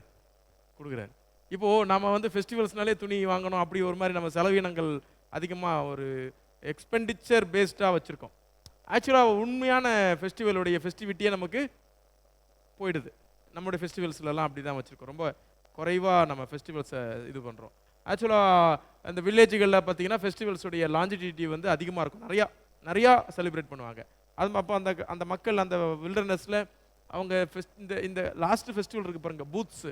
கொடுக்குறாரு. இப்போது நம்ம வந்து ஃபெஸ்டிவல்ஸ்னாலே துணி வாங்கணும், அப்படி ஒரு மாதிரி நம்ம செலவினங்கள் அதிகமாக ஒரு எக்ஸ்பெண்டிச்சர் பேஸ்டாக வச்சுருக்கோம். ஆக்சுவலாக உண்மையான ஃபெஸ்டிவலுடைய ஃபெஸ்டிவிட்டியே நமக்கு போயிடுது. நம்மளுடைய ஃபெஸ்டிவல்ஸ்லாம் அப்படி தான் வச்சுருக்கோம். ரொம்ப குறைவாக நம்ம ஃபெஸ்டிவல்ஸை இது பண்ணுறோம். ஆக்சுவலாக அந்த வில்லேஜுகளில் பார்த்தீங்கன்னா ஃபெஸ்டிவல்ஸுடைய லாஞ்சிடிட்டி வந்து அதிகமாக இருக்கும். நிறையா செலிப்ரேட் பண்ணுவாங்க. அது அப்போ அந்த மக்கள் அந்த வில்டர்னஸில் அவங்க இந்த லாஸ்ட் ஃபெஸ்டிவல் இருக்குது பாருங்கள், பூத்ஸு.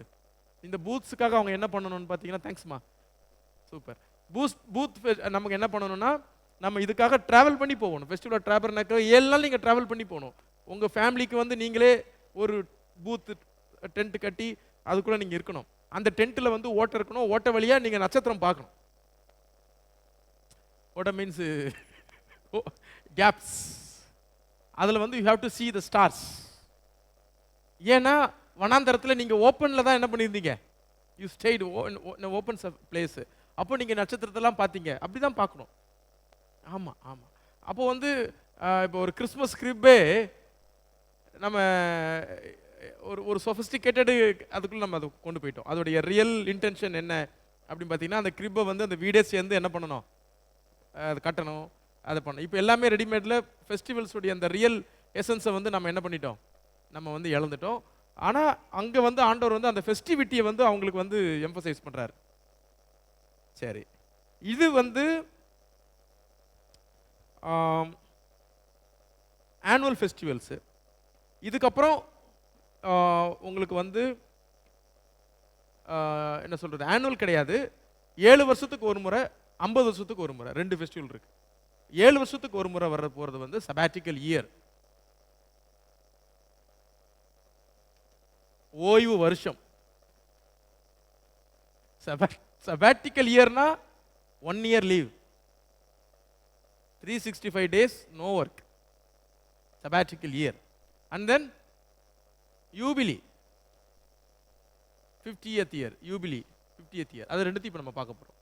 இந்த பூத்ஸுக்காக அவங்க என்ன பண்ணணும்னு பார்த்தீங்கன்னா, தேங்க்ஸ்மா, சூப்பர். பூத் நமக்கு என்ன பண்ணணும்னா, நம்ம இதுக்காக ட்ராவல் பண்ணி போகணும். ஃபெஸ்டிவல் ட்ராபர்னாக்கல் 7 நாள் நீங்கள் ட்ராவல் பண்ணி போகணும். உங்கள் ஃபேமிலிக்கு வந்து நீங்களே ஒரு பூத்து டென்ட் கட்டி அதுக்குள்ளே நீங்கள் இருக்கணும். அந்த டென்ட்டில் வந்து ஓட்டை இருக்கணும். ஓட்டை வழியாக நீங்கள் நட்சத்திரம் பார்க்கணும். ஓட்டை மீன்ஸு கேப்ஸ். அதில் வந்து you have to see the stars. ஏன்னா வனாந்தரத்தில் நீங்கள் ஓப்பனில் தான் என்ன பண்ணியிருந்தீங்க? You state open place. அப்போ நீங்கள் நட்சத்திரத்தெல்லாம் பார்த்தீங்க. அப்படி தான் பார்க்கணும். ஆமாம் ஆமாம். அப்போ வந்து இப்போ ஒரு கிறிஸ்மஸ் கிரிப்பே நம்ம ஒரு சொஃபிஸ்டிகேட்டடு அதுக்குள்ளே நம்ம அதை கொண்டு போயிட்டோம். அதோடைய ரியல் இன்டென்ஷன் என்ன அப்படின்னு பார்த்தீங்கன்னா, அந்த கிரிப்பை வந்து அந்த வீடே சேர்ந்து என்ன பண்ணணும்? அது கட்டணும், அதை பண்ணணும். இப்போ எல்லாமே ரெடிமேடில் ஃபெஸ்டிவல்ஸுடைய அந்த ரியல் எசன்ஸை வந்து நம்ம என்ன பண்ணிட்டோம்? நம்ம வந்து இழந்துட்டோம். ஆனால் அங்கே வந்து ஆண்டவர் வந்து அந்த ஃபெஸ்டிவிட்டியை வந்து அவங்களுக்கு வந்து எம்பசைஸ் பண்ணுறாரு. சரி, இது வந்து ஆனுவல் ஃபெஸ்டிவல்ஸு. இதுக்கப்புறம் உங்களுக்கு வந்து என்ன சொல்கிறது, ஆனுவல் கிடையாது, 7 வருஷத்துக்கு ஒரு முறை, 50 வருஷத்துக்கு ஒரு முறை 2 ஃபெஸ்டிவல் இருக்கு. 7 வருஷத்துக்கு ஒரு முறை வர போகிறது வந்து சபாட்டிக்கல் இயர், ஓய்வு வருஷம். சபாட்டிக்கல் இயர்னா 1 year leave, 365 days no work, sabbatical year. And then jubilee, 50th year, jubilee 50th year. அது ரெண்டுத்தையும் இப்போ நம்ம பார்க்க போகிறோம்.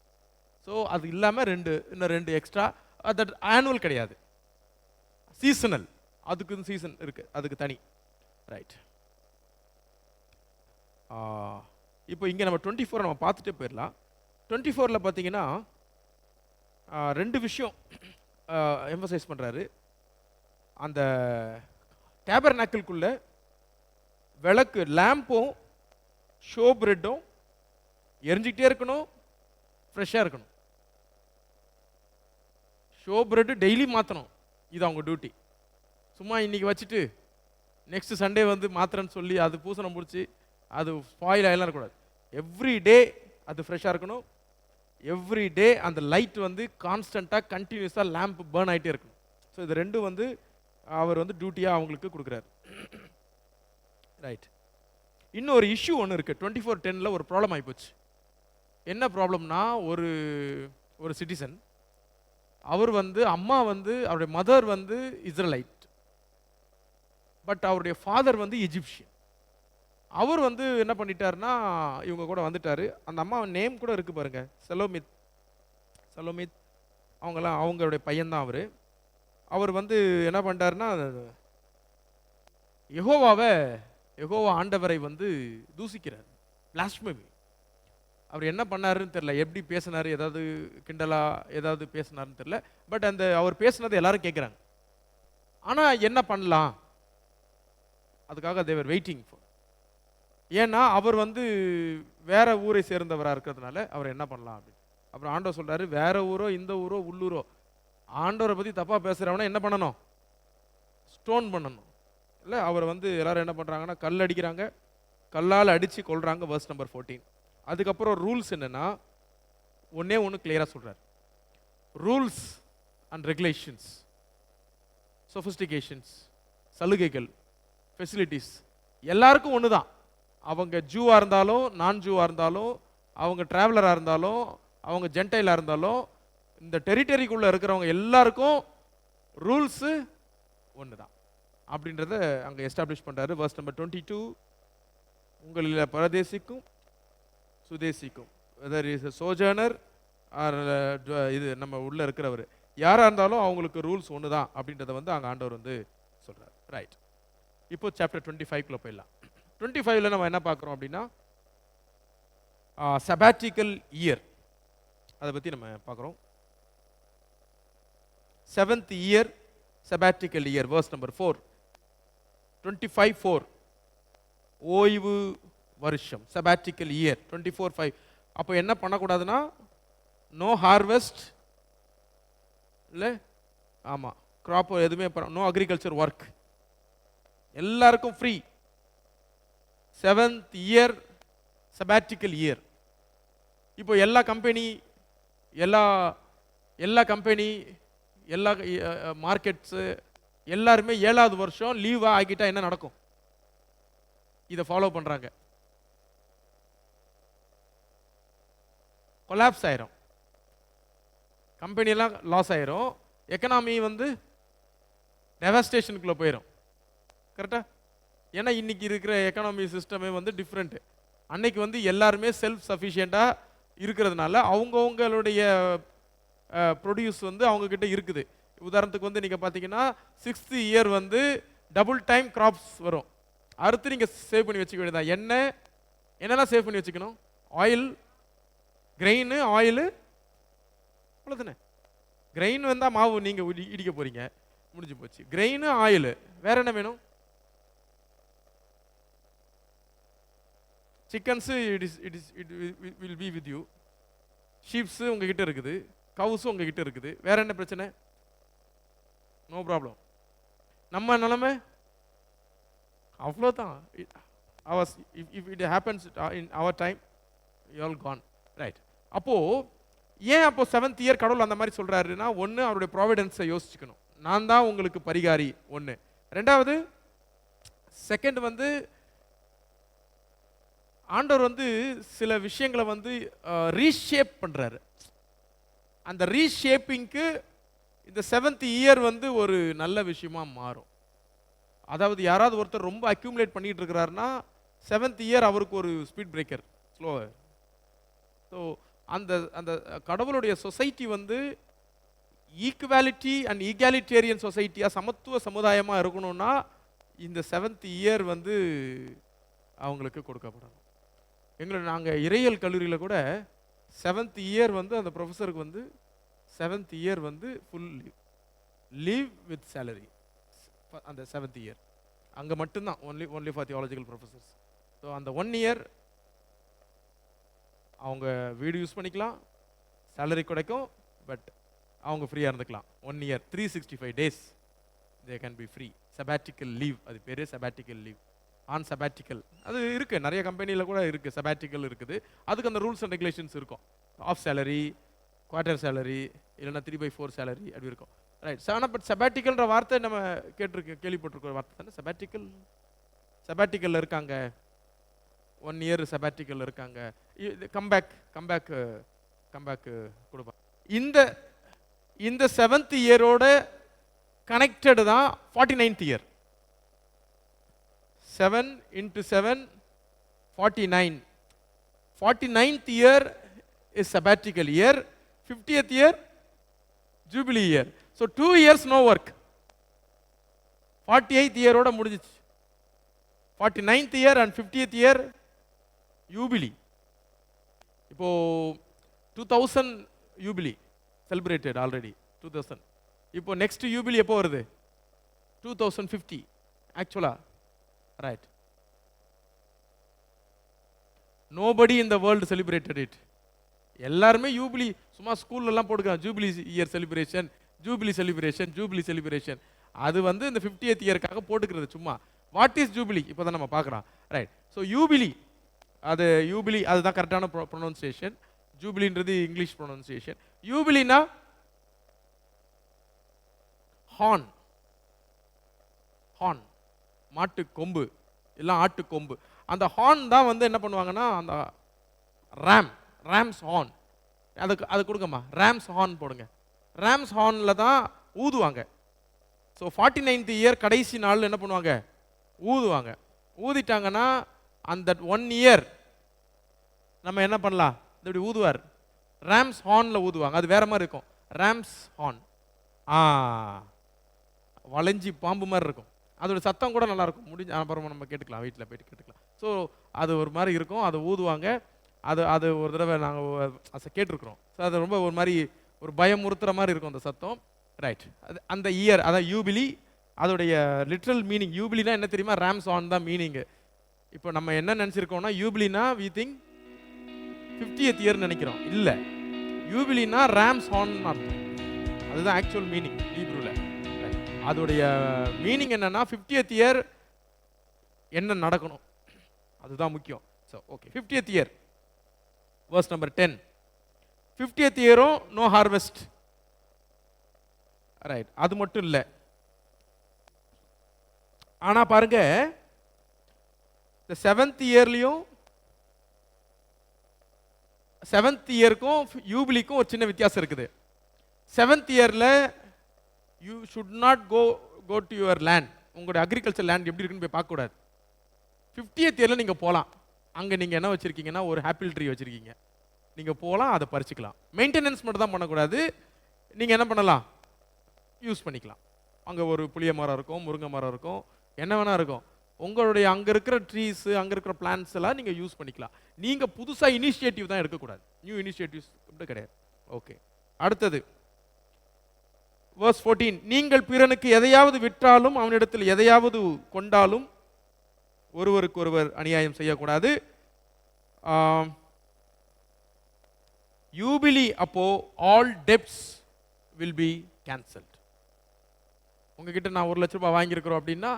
ஸோ அது இல்லாமல் இன்னும் 2 எக்ஸ்ட்ரா. அது ஆனுவல் கிடையாது, சீசனல். அதுக்கு சீசன் இருக்குது, அதுக்கு தனி. ரைட். இப்போ இங்கே நம்ம 24 நம்ம பார்த்துட்டே போயிடலாம். 24ல் பார்த்தீங்கன்னா 2 விஷயம் எம்பசைஸ் பண்ணுறாரு. அந்த டேபர்நாக்கிள்குள்ள விளக்கு, லேம்பும் ஷோ பிரெட்டும் எரிஞ்சிக்கிட்டே இருக்கணும், ஃப்ரெஷ்ஷாக இருக்கணும். ஷோ பிரெட்டு டெய்லி மாற்றணும், இது அவங்க டியூட்டி. சும்மா இன்றைக்கி வச்சுட்டு நெக்ஸ்ட் சண்டே வந்து மாத்திரன்னு சொல்லி அது பூசணம் பிடிச்சி அது ஸ்பாயில் ஆகலாம் இருக்கக்கூடாது. எவ்ரி டே அது ஃப்ரெஷ்ஷாக இருக்கணும். எவ்ரி டே அந்த லைட் வந்து கான்ஸ்டண்ட்டாக கண்டினியூஸாக லேம்ப் பேர்ன் ஆகிட்டே இருக்கணும். ஸோ இது 2 வந்து அவர் வந்து டியூட்டியாக அவங்களுக்கு கொடுக்குறாரு. ரைட். இன்னொரு இஷ்யூ ஒன்று இருக்குது. 24:10 ஒரு ப்ராப்ளம் ஆகிப்போச்சு. என்ன ப்ராப்ளம்னா, ஒரு ஒரு சிட்டிசன், அவர் வந்து அம்மா வந்து அவருடைய மதர் வந்து இஸ்ரலைட், பட் அவருடைய ஃபாதர் வந்து எஜிப்ஷியன். அவர் வந்து என்ன பண்ணிட்டாருன்னா, இவங்க கூட வந்துட்டாரு. அந்த அம்மா நேம் கூட இருக்கு பாருங்க, செலோமித். செலோமித் அவங்கலாம் அவங்களுடைய பையன் தான் அவரு. அவர் வந்து என்ன பண்ணிட்டாருன்னா, யெகோவா ஆண்டவரை வந்து தூசிக்கிறார். பிளாஸ்பமி. அவர் என்ன பண்ணாருன்னு தெரியல, எப்படி பேசினாரு, ஏதாவது கிண்டலா ஏதாவது பேசினாருன்னு தெரியல. பட் அந்த அவர் பேசினதை எல்லாரும் கேட்குறாங்க. ஆனா என்ன பண்ணலாம், அதுக்காக தேவர் வெயிட்டிங் ஃபார். ஏன்னா அவர் வந்து வேற ஊரை சேர்ந்தவராக இருக்கிறதுனால அவர் என்ன பண்ணலாம் அப்படின்னு. அப்புறம் ஆண்டவர் சொல்றாரு, வேற ஊரோ இந்த ஊரோ உள்ளூரோ ஆண்டவரை பத்தி தப்பா பேசுறவன என்ன பண்ணணும், ஸ்டோன் பண்ணணும். இல்லை அவர் வந்து எல்லாரும் என்ன பண்றாங்கன்னா, கல் அடிக்கிறாங்க, கல்லால் அடிச்சு கொள்றாங்க. verse number 14. அதுக்கப்புறம் ரூல்ஸ் என்னன்னா, ஒன்னே ஒன்று கிளியரா சொல்றாரு. ரூல்ஸ் அண்ட் ரெகுலேஷன்ஸ், சொஃபிஸ்டிகேஷன்ஸ், சலுகைகள், ஃபெசிலிட்டிஸ் எல்லாருக்கும் ஒன்று தான். அவங்க ஜூவா இருந்தாலும் நான் ஜூவா இருந்தாலும், அவங்க டிராவலராக இருந்தாலும், அவங்க ஜென்டைலாக இருந்தாலும், இந்த டெரிட்டரிக்குள்ளே இருக்கிறவங்க எல்லாருக்கும் ரூல்ஸு ஒன்று தான் அப்படின்றத அங்கே எஸ்டாப்ளிஷ் பண்ணுறாரு. verse number 22, உங்களில் பரதேசிக்கும் சுதேசிக்கும், whether is a sojourner or இது நம்ம உள்ளே இருக்கிறவர் யாராக இருந்தாலும் அவங்களுக்கு ரூல்ஸ் ஒன்று தான் அப்படின்றத வந்து அங்கே ஆண்டவர் வந்து சொல்கிறார். ரைட், இப்போ சாப்டர் 25குள்ளே போயிடலாம். 25ல் நம்ம என்ன பார்க்குறோம் அப்படின்னா, சபாட்டிக்கல் இயர், அதை பற்றி நம்ம பார்க்குறோம். 7th year sabbatical year, verse number 4. 25:4 ஓய்வு வருஷம், sabbatical year 24:5. அப்போ என்ன பண்ணக்கூடாதுன்னா, நோ ஹார்வெஸ்ட், இல்லை ஆமாம் கிராப் எதுவுமே, நோ அக்ரிகல்ச்சர் ஒர்க், எல்லாருக்கும் free. 7th year sabbatical year. இப்போ எல்லா கம்பெனி எல்லா மார்க்கெட்ஸு எல்லாருமே 7வது வருஷம் லீவாக ஆகிட்டா என்ன நடக்கும், இதை ஃபாலோ பண்ணுறாங்க. கொலாப்ஸ் ஆயிரும், கம்பெனியெல்லாம் லாஸ் ஆயிரும், எக்கனாமி வந்து டெவஸ்டேஷனுக்குள்ளே போயிடும். கரெக்டாக? ஏன்னா இன்னைக்கு இருக்கிற எக்கனாமி சிஸ்டமே வந்து டிஃப்ரெண்ட்டு. அன்னைக்கு வந்து எல்லாருமே செல்ஃப் சஃபிஷியண்ட்டாக இருக்கிறதுனால அவங்கவுங்களுடைய ப்ரொடியூஸ் வந்து அவங்கக்கிட்ட இருக்குது. உதாரணத்துக்கு வந்து நீங்கள் பார்த்தீங்கன்னா 6th year வந்து டபுள் டைம் கிராப்ஸ் வரும். அடுத்து நீங்கள் சேவ் பண்ணி வச்சுக்க வேண்டியதான். என்னெல்லாம் சேவ் பண்ணி வச்சுக்கணும், ஆயில், கிரெயின், ஆயிலு, அவ்வளோதானே. கிரெயின் வந்தால் மாவு நீங்கள் இடிக்க போகிறீங்க, முடிஞ்சு போச்சு. கிரெயின், ஆயில், வேற என்ன வேணும்? Chickens it will be with you. Sheeps உங்ககிட்ட இருக்குது, கவுஸும் உங்ககிட்ட இருக்குது. வேற என்ன பிரச்சனை? No problem. நம்ம நிலைமை அவ்வளோதான். If it happens in our time, you all can. Right. அப்போது ஏன் அப்போ 7th year கடவுள் அந்த மாதிரி சொல்கிறாருன்னா, ஒன்று அவருடைய ப்ராவிடன்ஸை யோசிச்சுக்கணும். நான் தான் உங்களுக்கு பரிகாரி, ஒன்று. ரெண்டாவது, செகண்ட் வந்து ஆண்டவர் வந்து சில விஷயங்களை வந்து ரீஷேப் பண்ணுறாரு. அந்த ரீஷேப்பிங்க்கு இந்த 7th year வந்து ஒரு நல்ல விஷயமா மாறும். அதாவது யாராவது ஒருத்தர் ரொம்ப அக்யூமுலேட் பண்ணிட்டு இருக்கிறாருன்னா 7th year அவருக்கு ஒரு ஸ்பீட் பிரேக்கர், ஸ்லோவர். ஸோ அந்த அந்த கடவுளுடைய சொசைட்டி வந்து ஈக்குவாலிட்டி அண்ட் ஈகாலிட்டேரியன் சொசைட்டியாக, சமத்துவ சமுதாயமாக இருக்கணும்னா இந்த 7th year வந்து அவங்களுக்கு கொடுக்கப்படணும். நாங்கள் இறையியல் கல்லூரியில் கூட 7th year வந்து அந்த ப்ரொஃபஸருக்கு வந்து 7th year வந்து ஃபுல் லீவ் வித் சேலரி. அந்த 7th year அங்கே மட்டும்தான், only for theological professors. So அந்த 1 year அவங்க வீடு யூஸ் பண்ணிக்கலாம், சேலரி கிடைக்கும், பட் அவங்க ஃப்ரீயாக இருந்துக்கலாம். 1 year 365 days they can be free. Sabbatical leave, அது பேர் சபாட்டிக்கல் லீவ். ஆன் சபாட்டிக்கல் அது இருக்குது, நிறைய கம்பெனியில் கூட இருக்குது, சபாட்டிக்கல் இருக்குது. அதுக்கு அந்த ரூல்ஸ் அண்ட் ரெகுலேஷன்ஸ் இருக்கும். ஆஃப் சேலரி, குவார்ட்டர் சேலரி, இல்லைன்னா 3/4 சேலரி, அப்படி இருக்கும். ரைட். ஆனால் பட் சபாட்டிக்கல்ன்ற வார்த்தை நம்ம கேள்விப்பட்டிருக்கிற வார்த்தை தானே. சபாட்டிக்கல் இருக்காங்க, 1 year சபாட்டிக்கல் இருக்காங்க. கம்பேக் கொடுப்பா. இந்த 7th இயரோட கனெக்டட் தான் 49th year. 7 into 7 49. 49th year is sabbatical year. 50th year jubilee year. So 2 years no work. 48th year ஓட முடிஞ்சிச்சு. 49th year and 50th year jubilee. இப்போ 2000 jubilee celebrated already. 2000. இப்போ next jubilee எப்போ வருது? 2050 actually. Right. Nobody in the world celebrated it. எல்லாருமே யூபிலி சும்மா ஸ்கூல்ல எல்லாம் போட்டுக்காங்க, jubilee year celebration, jubilee celebration, jubilee celebration. அது வந்து இந்த 50th இயர்க்காக போட்டுக்கிறது சும்மா. வாட் இஸ் ஜூபிலி இப்போ தான் நம்ம பார்க்குறோம். ரைட். ஸோ யூபிலி, அது யூபிலி அதுதான் கரெக்டான ப்ரொனவுன்சியேஷன். ஜூபிலின்றது இங்கிலீஷ் ப்ரொனவுன்சியேஷன். யூபிலினா ஹார்ன், ஹார்ன் மாட்டு கொம்பு எல்லாம் ஆட்டு கொம்பு. அந்த ஹார்ன் தான் வந்து என்ன பண்ணுவாங்கன்னா அந்த ரேம்ஸ் ஹார்ன், அது கொடுங்கம்மா, ரேம்ஸ் ஹார்ன் போடுங்க. ரேம்ஸ் ஹார்னில் தான் ஊதுவாங்க. ஸோ 49th இயர் கடைசி நாள் என்ன பண்ணுவாங்க, ஊதுவாங்க. ஊதிட்டாங்கன்னா அந்த 1 இயர் நம்ம என்ன பண்ணலாம், இப்படி ஊதுவார், ரேம்ஸ் ஹார்னில் ஊதுவாங்க. அது வேற மாதிரி இருக்கும். ரேம்ஸ் ஹார்ன் வளைஞ்சி பாம்பு மாதிரி இருக்கும். அதோட சத்தம் கூட நல்லா இருக்கும். முடிஞ்ச அப்புறமா நம்ம கேட்டுக்கலாம், வீட்டில் போயிட்டு கேட்டுக்கலாம். ஸோ அது ஒரு மாதிரி இருக்கும், அதை ஊதுவாங்க. அது ஒரு தடவை நாங்கள் கேட்டிருக்கிறோம். ஸோ அது ரொம்ப ஒரு மாதிரி ஒரு பயமுறுத்துற மாதிரி இருக்கும் அந்த சத்தம். ரைட். அது அந்த இயர், அதான் யூபிலி. அதோடைய லிட்ரல் மீனிங் யூபிலினா என்ன தெரியுமா, ரேம்ஸ் ஆன் தான் மீனிங்கு. இப்போ நம்ம என்ன நினச்சிருக்கோம்னா யூபிலினா வி திங்க் 50th இயர் நினைக்கிறோம். இல்லை, யூபிலினா ரேம்ஸ் ஆன் அர்த்தம். அதுதான் ஆக்சுவல் மீனிங் ஹீப்ரூல. அதோடைய மீனிங் என்னன்னா 50th இயர் என்ன நடக்கணும், அதுதான் முக்கியம். So okay, 50th year verse number 10. 50th இயரும் நோ ஹார்வெஸ்ட். ரைட். அது மட்டும் இல்லை, ஆனா பாருங்க இந்த 7th இயர்லையும் 7th இயருக்கும் யூபிலிக்கும் ஒரு சின்ன வித்தியாசம் இருக்குது. 7th இயர்ல you should not go to your land. உங்களுடைய அக்ரிகல்ச்சர் லேண்ட் எப்படி இருக்குன்னு போய் பார்க்கக்கூடாது. 50th இயர்ல நீங்க போகலாம். அங்கே நீங்கள் என்ன வச்சுருக்கீங்கன்னா ஒரு ஆப்பிள் ட்ரீ வச்சுருக்கீங்க, நீங்கள் போகலாம், அதை பறிச்சுக்கலாம். மெயின்டெனன்ஸ் மட்டும் தான் பண்ணக்கூடாது. நீங்கள் என்ன பண்ணலாம், யூஸ் பண்ணிக்கலாம். அங்கே ஒரு புளிய மரம் இருக்கும், முருங்கை மரம் இருக்கும், என்ன வேணா இருக்கும். உங்களுடைய அங்கே இருக்கிற ட்ரீஸு, அங்கே இருக்கிற பிளான்ஸ் எல்லாம் நீங்கள் யூஸ் பண்ணிக்கலாம். நீங்கள் புதுசாக இனிஷியேட்டிவ் தான் எடுக்கக்கூடாது. நியூ இனிஷியேட்டிவ்ஸ் கிடையாது. ஓகே, அடுத்தது verse 14. நீங்கள் பிறனுக்கு எதையாவது விற்றாலும் அவனிடத்தில் எதையாவது கொண்டாலும் ஒருவருக்கு ஒருவர் அநியாயம் செய்யக்கூடாது. யூபிலி அப்போ all debts will be cancelled. உங்ககிட்ட நான் 1 லட்ச ரூபாய் வாங்கியிருக்கிறோம் அப்படின்னா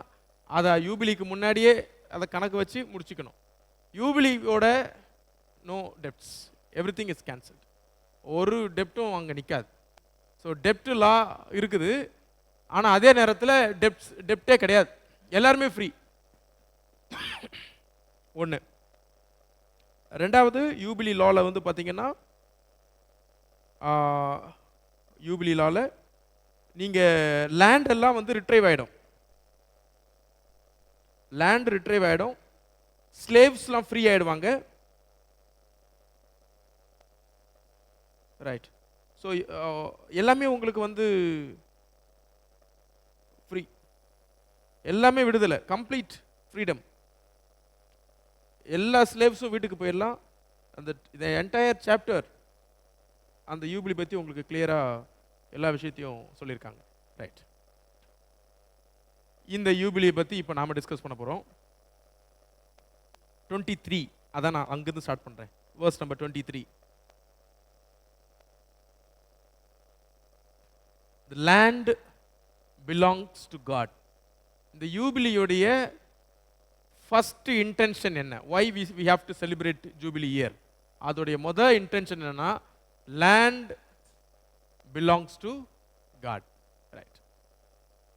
அதை யூபிலிக்கு முன்னாடியே அதை கணக்கு வச்சு முடிச்சுக்கணும். யூபிலியோட no debts, everything is cancelled. ஒரு டெப்ட்டும் அங்கே நிற்காது. ஸோ டெப்ட் லா இருக்குது, ஆனால் அதே நேரத்தில் டெப்டே கிடையாது, எல்லாருமே ஃப்ரீ. ஒன்று. ரெண்டாவது, யூபிலி லாவில் வந்து பார்த்தீங்கன்னா யூபிலி லாவில் நீங்கள் லேண்ட் எல்லாம் வந்து ரிட்ரைவ் ஆகிடும், லேண்ட் ரிட்ரைவ் ஆகிடும், ஸ்லேவ்ஸ்லாம் ஃப்ரீ ஆகிடுவாங்க. ரைட். ஸோ எல்லாமே உங்களுக்கு வந்து ஃப்ரீ, எல்லாமே விடுதலை, கம்ப்ளீட் ஃப்ரீடம். எல்லா ஸ்லேவ்ஸும் வீட்டுக்கு போயிடலாம். அந்த இந்த என்டையர் சாப்டர் அந்த யூபிலி பற்றி உங்களுக்கு கிளியராக எல்லா விஷயத்தையும் சொல்லியிருக்காங்க. ரைட். இந்த யூபிலியை பற்றி இப்போ நாம் டிஸ்கஸ் பண்ண போகிறோம். 23, அதான் நான் அங்கேருந்து ஸ்டார்ட் பண்ணுறேன். verse number 23. The land belongs to God. இந்த யூபிலியோடைய ஃபர்ஸ்ட் இன்டென்ஷன் என்ன, why we have to celebrate jubilee year, அதோடைய முதல் இன்டென்ஷன் என்னன்னா land belongs to God. Right.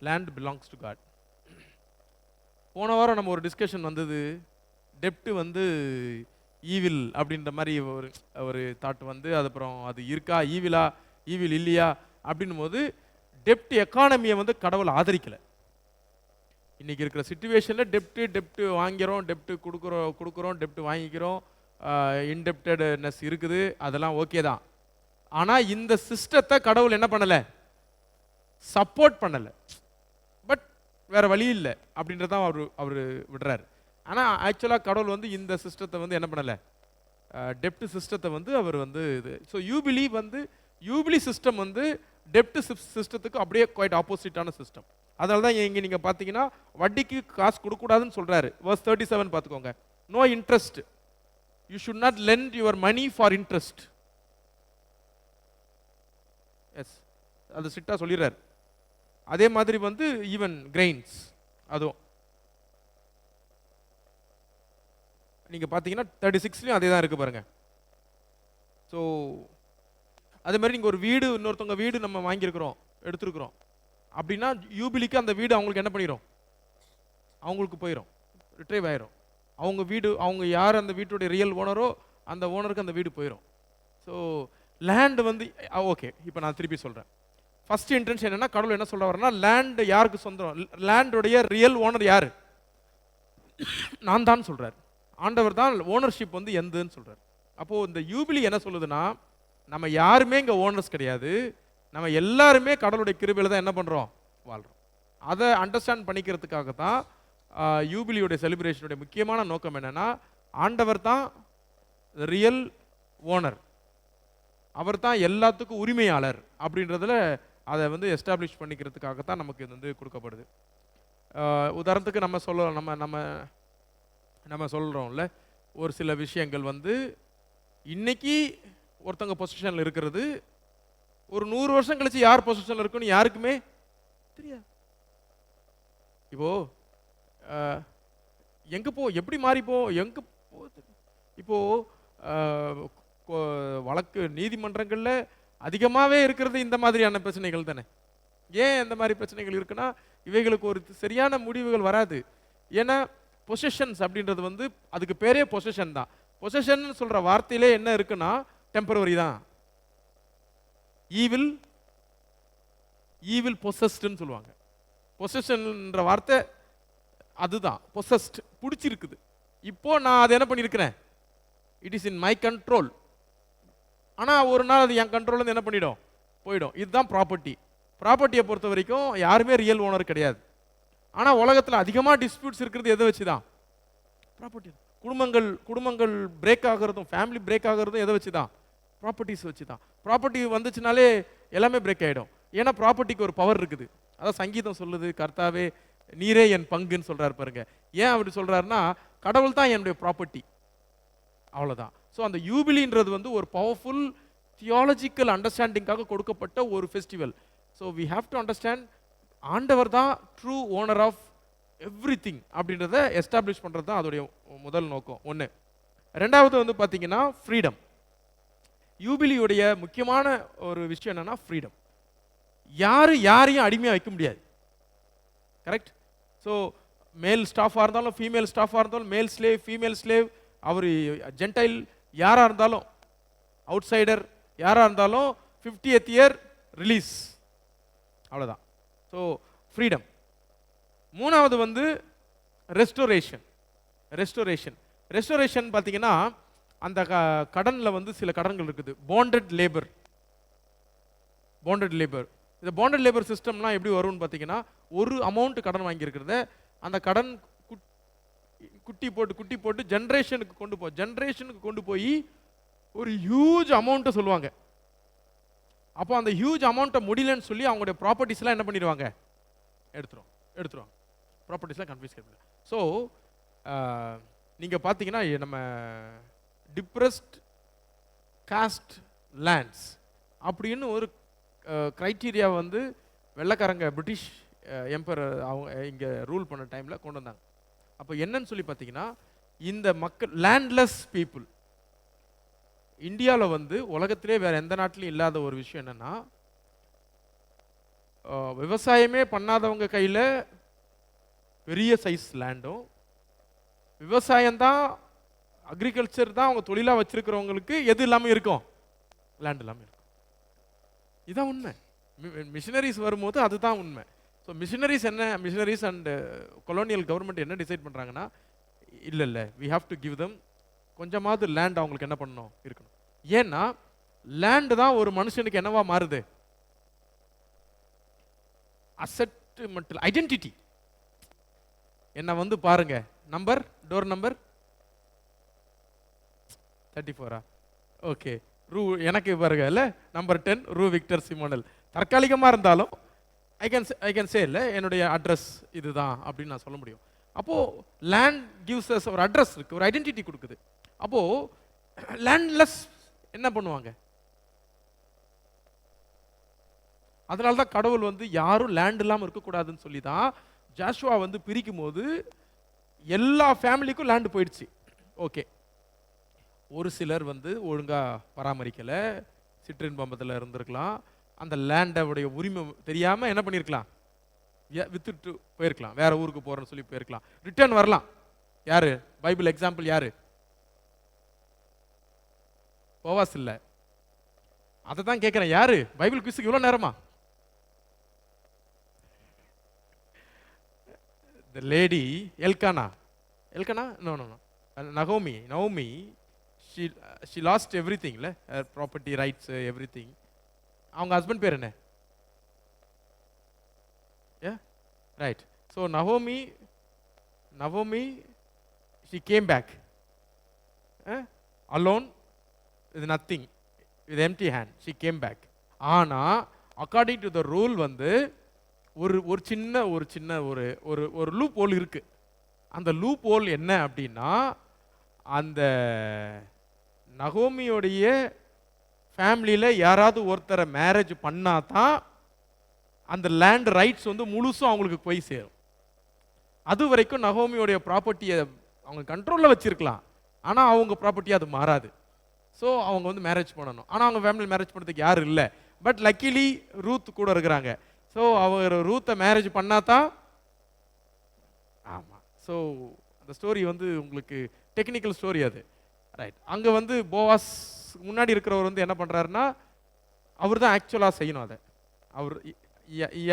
Land belongs to God. போன வாரம் நம்ம ஒரு டிஸ்கஷன் வந்தது, டெப்ட் வந்து ஈவில் அப்படின்ற மாதிரி ஒரு ஒரு தாட் வந்து அதுக்கப்புறம் அது இருக்கா ஈவில் இல்லையா அப்படின்னும் போது டெப்ட் எக்கானமியை வந்து கடவுள் ஆதரிக்கலை. இன்னைக்கு இருக்கிற சிச்சுவேஷனில் டெப்ட் வாங்கிறோம், டெப்ட் கொடுக்குறோம், டெப்ட் வாங்கிக்கிறோம், இன்டெப்டட்னஸ் இருக்குது, அதெல்லாம் ஓகே தான். ஆனால் இந்த சிஸ்டத்தை கடவுள் என்ன பண்ணலை, சப்போர்ட் பண்ணலை. பட் வேற வழி இல்லை அப்படின்றதான் அவர் விடுறாரு. ஆனால் ஆக்சுவலாக கடவுள் வந்து இந்த சிஸ்டத்தை வந்து என்ன பண்ணலை, டெப்ட் சிஸ்டத்தை வந்து அவர் வந்து இது. ஸோ யூபிலி சிஸ்டம் வந்து டெப்ட் சிஸ்டத்துக்கு அப்படியே குவைட் ஆப்போசிட்டான சிஸ்டம். அதனால தான் இங்கே நீங்கள் பார்த்தீங்கன்னா வட்டிக்கு காசு கொடுக்கூடாதுன்னு சொல்கிறாரு. verse 37 பார்த்துக்கோங்க. No interest, you should not lend your money for interest. Yes, அது ஸ்ட்ரிக்டாக சொல்லிடுறாரு. அதே மாதிரி வந்து ஈவன் கிரெயின்ஸ் அதுவும் நீங்கள் பார்த்தீங்கன்னா 36லையும் அதே தான் இருக்குது பாருங்க. ஸோ அதே மாதிரி நீங்கள் ஒரு வீடு, இன்னொருத்தவங்க வீடு நம்ம வாங்கியிருக்கிறோம், எடுத்துருக்குறோம் அப்படின்னா யூபிலிக்கு அந்த வீடு அவங்களுக்கு என்ன பண்ணிடும், அவங்களுக்கு போயிடும், ரிட்ரைவ் ஆயிரும். அவங்க வீடு, அவங்க யார் அந்த வீட்டுடைய ரியல் ஓனரோ அந்த ஓனருக்கு அந்த வீடு போயிடும். ஸோ லேண்டு வந்து ஓகே. இப்போ நான் திருப்பி சொல்கிறேன். ஃபர்ஸ்ட் இன்டென்ஷன் என்னன்னா, கடவுள் என்ன சொல்ல வரனா, லேண்டு யாருக்கு சொந்தம், லேண்டுடைய ரியல் ஓனர் யார், நான் தான் சொல்கிறார். ஆண்டவர் தான் ஓனர்ஷிப் வந்து எந்தன்னு சொல்கிறார். அப்போது இந்த யூபிலி என்ன சொல்லுதுன்னா, நம்ம யாருமே இங்கே ஓனர்ஸ் கிடையாது, நம்ம எல்லாருமே கடவுளுடைய கிருபையில் தான் என்ன பண்ணுறோம், வாழ்கிறோம். அதை அண்டர்ஸ்டாண்ட் பண்ணிக்கிறதுக்காக தான் யூபிலியோடைய செலிப்ரேஷனுடைய முக்கியமான நோக்கம் என்னென்னா, ஆண்டவர் தான் ரியல் ஓனர், அவர் தான் எல்லாத்துக்கும் உரிமையாளர் அப்படின்றதுல அதை வந்து எஸ்டாப்ளிஷ் பண்ணிக்கிறதுக்காக தான் நமக்கு இது வந்து கொடுக்கப்படுது. உதாரணத்துக்கு நம்ம சொல்கிறோம்ல, ஒரு சில விஷயங்கள் வந்து இன்னைக்கு ஒருத்தங்க பொசிஷனில் இருக்கிறது ஒரு 100 வருஷம் கழிச்சு யார் பொசிஷனில் இருக்குன்னு யாருக்குமே தெரியாது. இப்போ எங்கே எப்படி மாறிப்போ எங்கே இப்போ வழக்கு நீதிமன்றங்களில் அதிகமாகவே இருக்கிறது இந்த மாதிரியான பிரச்சனைகள் தானே. ஏன் இந்த மாதிரி பிரச்சனைகள் இருக்குன்னா, இவைகளுக்கு ஒரு சரியான முடிவுகள் வராது. ஏன்னா பொசிஷன்ஸ் அப்படின்றது வந்து அதுக்கு பேரே பொசிஷன் தான். பொசிஷன் சொல்கிற வார்த்தையிலே என்ன இருக்குன்னா டெம்பரவரி தான். ஈவில் பொசஸ்ட்னு சொல்லுவாங்க. பொசஷன்ன்ற வார்த்தை அதுதான், பொசஸ்ட், பிடிச்சிருக்குது. இப்போ நான் அதை என்ன பண்ணியிருக்கிறேன், it is in my control. ஆனால் ஒரு நாள் அது என் கண்ட்ரோல் என்ன பண்ணிடும், போயிடும். இதுதான் ப்ராப்பர்ட்டி. ப்ராப்பர்ட்டியை பொறுத்த வரைக்கும் யாருமே ரியல் ஓனர் கிடையாது. ஆனால் உலகத்தில் அதிகமாக டிஸ்பியூட்ஸ் இருக்கிறது எதை வச்சு தான், ப்ராப்பர்ட்டி. குடும்பங்கள் பிரேக் ஆகிறதும், ஃபேமிலி பிரேக் ஆகிறதும் எதை வச்சு தான், ப்ராப்பர்ட்டிஸ் வச்சு தான். ப்ராப்பர்ட்டி வந்துச்சுனாலே எல்லாமே பிரேக் ஆகிடும். ஏன்னா ப்ராப்பர்ட்டிக்கு ஒரு பவர் இருக்குது. அதான் சங்கீதம் சொல்லுது, கர்த்தாவே நீரே என் பங்குன்னு சொல்கிறாரு பாருங்க. ஏன் அப்படி சொல்கிறாருன்னா, கடவுள் தான் என்னுடைய ப்ராப்பர்ட்டி, அவ்வளோதான். ஸோ அந்த யூபிலின்றது வந்து ஒரு பவர்ஃபுல் தியாலஜிக்கல் அண்டர்ஸ்டாண்டிங்காக கொடுக்கப்பட்ட ஒரு festival. So we have to understand, ஆண்டவர் தான் true owner of every thing அப்படின்றத எஸ்டாப்ளிஷ் பண்ணுறது தான் அதோடைய முதல் நோக்கம். ஒன்று. ரெண்டாவது வந்து பார்த்தீங்கன்னா ஃப்ரீடம். யூபிலியுடைய முக்கியமான ஒரு விஷயம் என்னன்னா ஃப்ரீடம். யாரையும் அடிமையாக வைக்க முடியாது. கரெக்ட். ஸோ மேல் ஸ்டாஃபாக இருந்தாலும், ஃபீமேல் ஸ்டாஃபாக இருந்தாலும், மேல் ஸ்லேவ், ஃபீமேல் ஸ்லேவ், அவர் ஜென்டைல் யாராக இருந்தாலும், அவுட் சைடர் யாராக இருந்தாலும் 50th இயர் ரிலீஸ், அவ்வளோதான். So freedom. மூணாவது வந்து ரெஸ்டோரேஷன் பார்த்தீங்கன்னா, அந்த கடனில் வந்து சில கடன்கள் இருக்குது. Bonded labour. இந்த பாண்டட் லேபர் சிஸ்டம்லாம் எப்படி வரும்னு பார்த்தீங்கன்னா, ஒரு அமௌண்ட் கடன் வாங்கியிருக்கிறத அந்த கடன் குட்டி போட்டு ஜென்ரேஷனுக்கு கொண்டு போய் ஒரு ஹியூஜ் அமௌண்ட்டை சொல்லுவாங்க. அப்போ அந்த ஹியூஜ் அமௌண்ட்டை முடியலன்னு சொல்லி அவங்களுடைய ப்ராப்பர்ட்டிஸ்லாம் என்ன பண்ணிடுவாங்க, எடுத்துருவாங்க. ப்ராப்பர்ட்டிஸ்லாம் கன்ஃபிஸ்கேட் பண்ணி. ஸோ நீங்கள் பார்த்தீங்கன்னா, நம்ம டிப்ரெஸ்ட் காஸ்ட் லேண்ட்ஸ் அப்படின்னு ஒரு க்ரைட்டீரியா வந்து வெள்ளைக்காரங்க பிரிட்டிஷ் எம்பரர் அவங்க இங்கே ரூல் பண்ண டைமில் கொண்டு வந்தாங்க. அப்போ என்னன்னு சொல்லி பார்த்தீங்கன்னா, இந்த மக்கள் லேண்ட்லெஸ் பீப்புள் இந்தியாவில் வந்து உலகத்திலே வேறு எந்த நாட்டிலையும் இல்லாத ஒரு விஷயம் என்னென்னா, விவசாயமே பண்ணாதவங்க கையில் பெரிய சைஸ் லேண்டும், விவசாயம்தான் அக்ரிகல்ச்சர் தான் அவங்க தொழிலாக வச்சிருக்கிறவங்களுக்கு எது இல்லாமல் இருக்கும், லேண்ட் இல்லாமல் இருக்கும். இதுதான் உண்மை. மிஷினரிஸ் வரும்போது அதுதான் உண்மை. So missionaries and colonial government என்ன டிசைட் பண்ணுறாங்கன்னா, இல்லை we have to give them கொஞ்சமாவது லேண்ட் அவங்களுக்கு என்ன பண்ணணும் இருக்கணும். ஏன்னா லேண்டு தான் ஒரு மனுஷனுக்கு என்னவா மாறுது, அசெட் மட்டும் ஐடென்டிட்டி. என்ன வந்து பாருங்க, நம்பர் டோர் நம்பர் 34. ஓகே, ரூ எனக்கு பாருங்க இல்லை, நம்பர் 10 ரூ விக்டர் சிமோனல். தற்காலிகமாக இருந்தாலும் ஐ கேன் சே இல்லை என்னுடைய அட்ரஸ் இதுதான் அப்படின்னு நான் சொல்ல முடியும். அப்போது லேண்ட் கிவ்ஸ் அஸ் ஒரு அட்ரஸ் இருக்குது, ஒரு ஐடென்டிட்டி கொடுக்குது. அப்போது லேண்ட்லெஸ் என்ன பண்ணுவாங்க? அதனால தான் கடவுள் வந்து யாரும் லேண்ட் இல்லாமல் இருக்கக்கூடாதுன்னு சொல்லி தான் ஜாஷுவா வந்து பிரிக்கும் போது எல்லா ஃபேமிலிக்கும் லேண்டு போயிடுச்சு. ஓகே, ஒரு சிலர் வந்து ஒழுங்காக பராமரிக்கலை, சிற்றின்பத்தில் இருந்திருக்கலாம், அந்த லேண்டோடைய உரிமை தெரியாமல் என்ன பண்ணியிருக்கலாம், வித்துட்டு போயிருக்கலாம், வேற ஊருக்கு போகிறேன்னு சொல்லி போயிருக்கலாம், ரிட்டர்ன் வரலாம். யாரு பைபிள் எக்ஸாம்பிள்? யாரு? போவாஸ் இல்லை. அதை தான் கேட்குறேன், யாரு பைபிள் குவிஸுக்கு இவ்வளோ நேரமா? The lady Elkanah, no, Naomi, she lost everything, her property rights, everything. அவங்க ஹஸ்பண்ட் பேர் என்ன? Yeah, right. So Naomi, she came back alone with nothing, with empty hand. She came back. ஆனா according to the rule வந்து ஒரு சின்ன ஒரு லூப் ஹோல் இருக்கு. அந்த லூப் ஹோல் என்ன அப்படின்னா, அந்த நகோமியோடைய ஃபேமிலியில் யாராவது ஒருத்தரை மேரேஜ் பண்ணாதான் அந்த லேண்ட் ரைட்ஸ் வந்து முழுசும் அவங்களுக்கு போய் சேரும். அது வரைக்கும் நகோமியோடைய ப்ராப்பர்ட்டியை அவங்க கண்ட்ரோலில் வச்சிருக்கலாம், ஆனால் அவங்க ப்ராப்பர்ட்டி அது மாறாது. ஸோ அவங்க வந்து மேரேஜ் பண்ணணும். ஆனால் அவங்க ஃபேமிலி மேரேஜ் பண்ணுறதுக்கு யாரும் இல்லை. பட் லக்கிலி ரூத் கூட இருக்கிறாங்க. ஸோ அவர் ரூத்தை மேரேஜ் பண்ணாதான். ஆமாம். ஸோ அந்த ஸ்டோரி வந்து உங்களுக்கு டெக்னிக்கல் ஸ்டோரி அது, ரைட். அங்கே வந்து போவாஸ் முன்னாடி இருக்கிறவர் வந்து என்ன பண்ணுறாருன்னா, அவர் தான் ஆக்சுவலாக செய்யணும் அதை. அவர்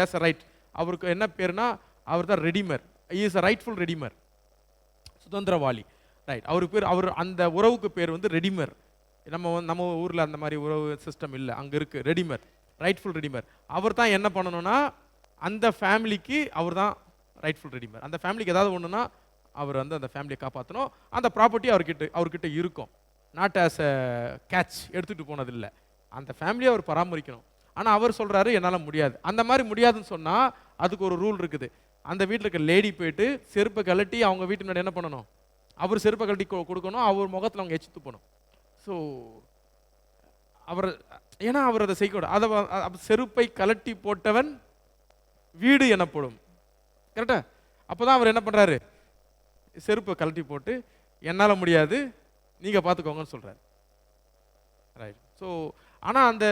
எஸ் ரைட். அவருக்கு என்ன பேருனா, அவர் தான் redeemer. Is a rightful redeemer, சுதந்திரவாளி, ரைட். அவருக்கு பேர், அவர் அந்த உறவுக்கு பேர் வந்து ரெடிமர். நம்ம ஊரில் அந்த மாதிரி உறவு சிஸ்டம் இல்லை, அங்கே இருக்குது ரெடிமர், ரைட்ஃபுல் ரெடிமர். அவர் தான் என்ன பண்ணணும்னா, அந்த ஃபேமிலிக்கு அவர் தான் ரைட்ஃபுல் ரெடிமர். அந்த ஃபேமிலிக்கு ஏதாவது ஒன்றுனா அவர் வந்து அந்த ஃபேமிலியை காப்பாற்றணும். அந்த ப்ராப்பர்ட்டி அவர்கிட்ட இருக்கும். நாட் ஆஸ் அ கேட்ச் எடுத்துகிட்டு போனதில்லை, அந்த ஃபேமிலியை அவர் பராமரிக்கணும். ஆனால் அவர் சொல்கிறாரு என்னால் முடியாது. அந்த மாதிரி முடியாதுன்னு சொன்னால் அதுக்கு ஒரு ரூல் இருக்குது. அந்த வீட்டில் இருக்க லேடி போயிட்டு செருப்பை கழட்டி அவங்க வீட்டு முன்னாடி என்ன பண்ணணும், அவர் செருப்பை கழட்டி கொடுக்கணும், அவர் முகத்தில் அவங்க எச்சு துப்பணும். ஸோ அவர், ஏன்னா அவர் அதை செய்யக்கூடாது. அதை செருப்பை கலட்டி போட்டவன் வீடு எனப்படும், கரெக்டா? அப்போதான் அவர் என்ன பண்ணுறாரு, செருப்பை கலட்டி போட்டு என்னால் முடியாது நீங்கள் பார்த்துக்கோங்கன்னு சொல்கிறார், ரைட். ஸோ ஆனால் அந்த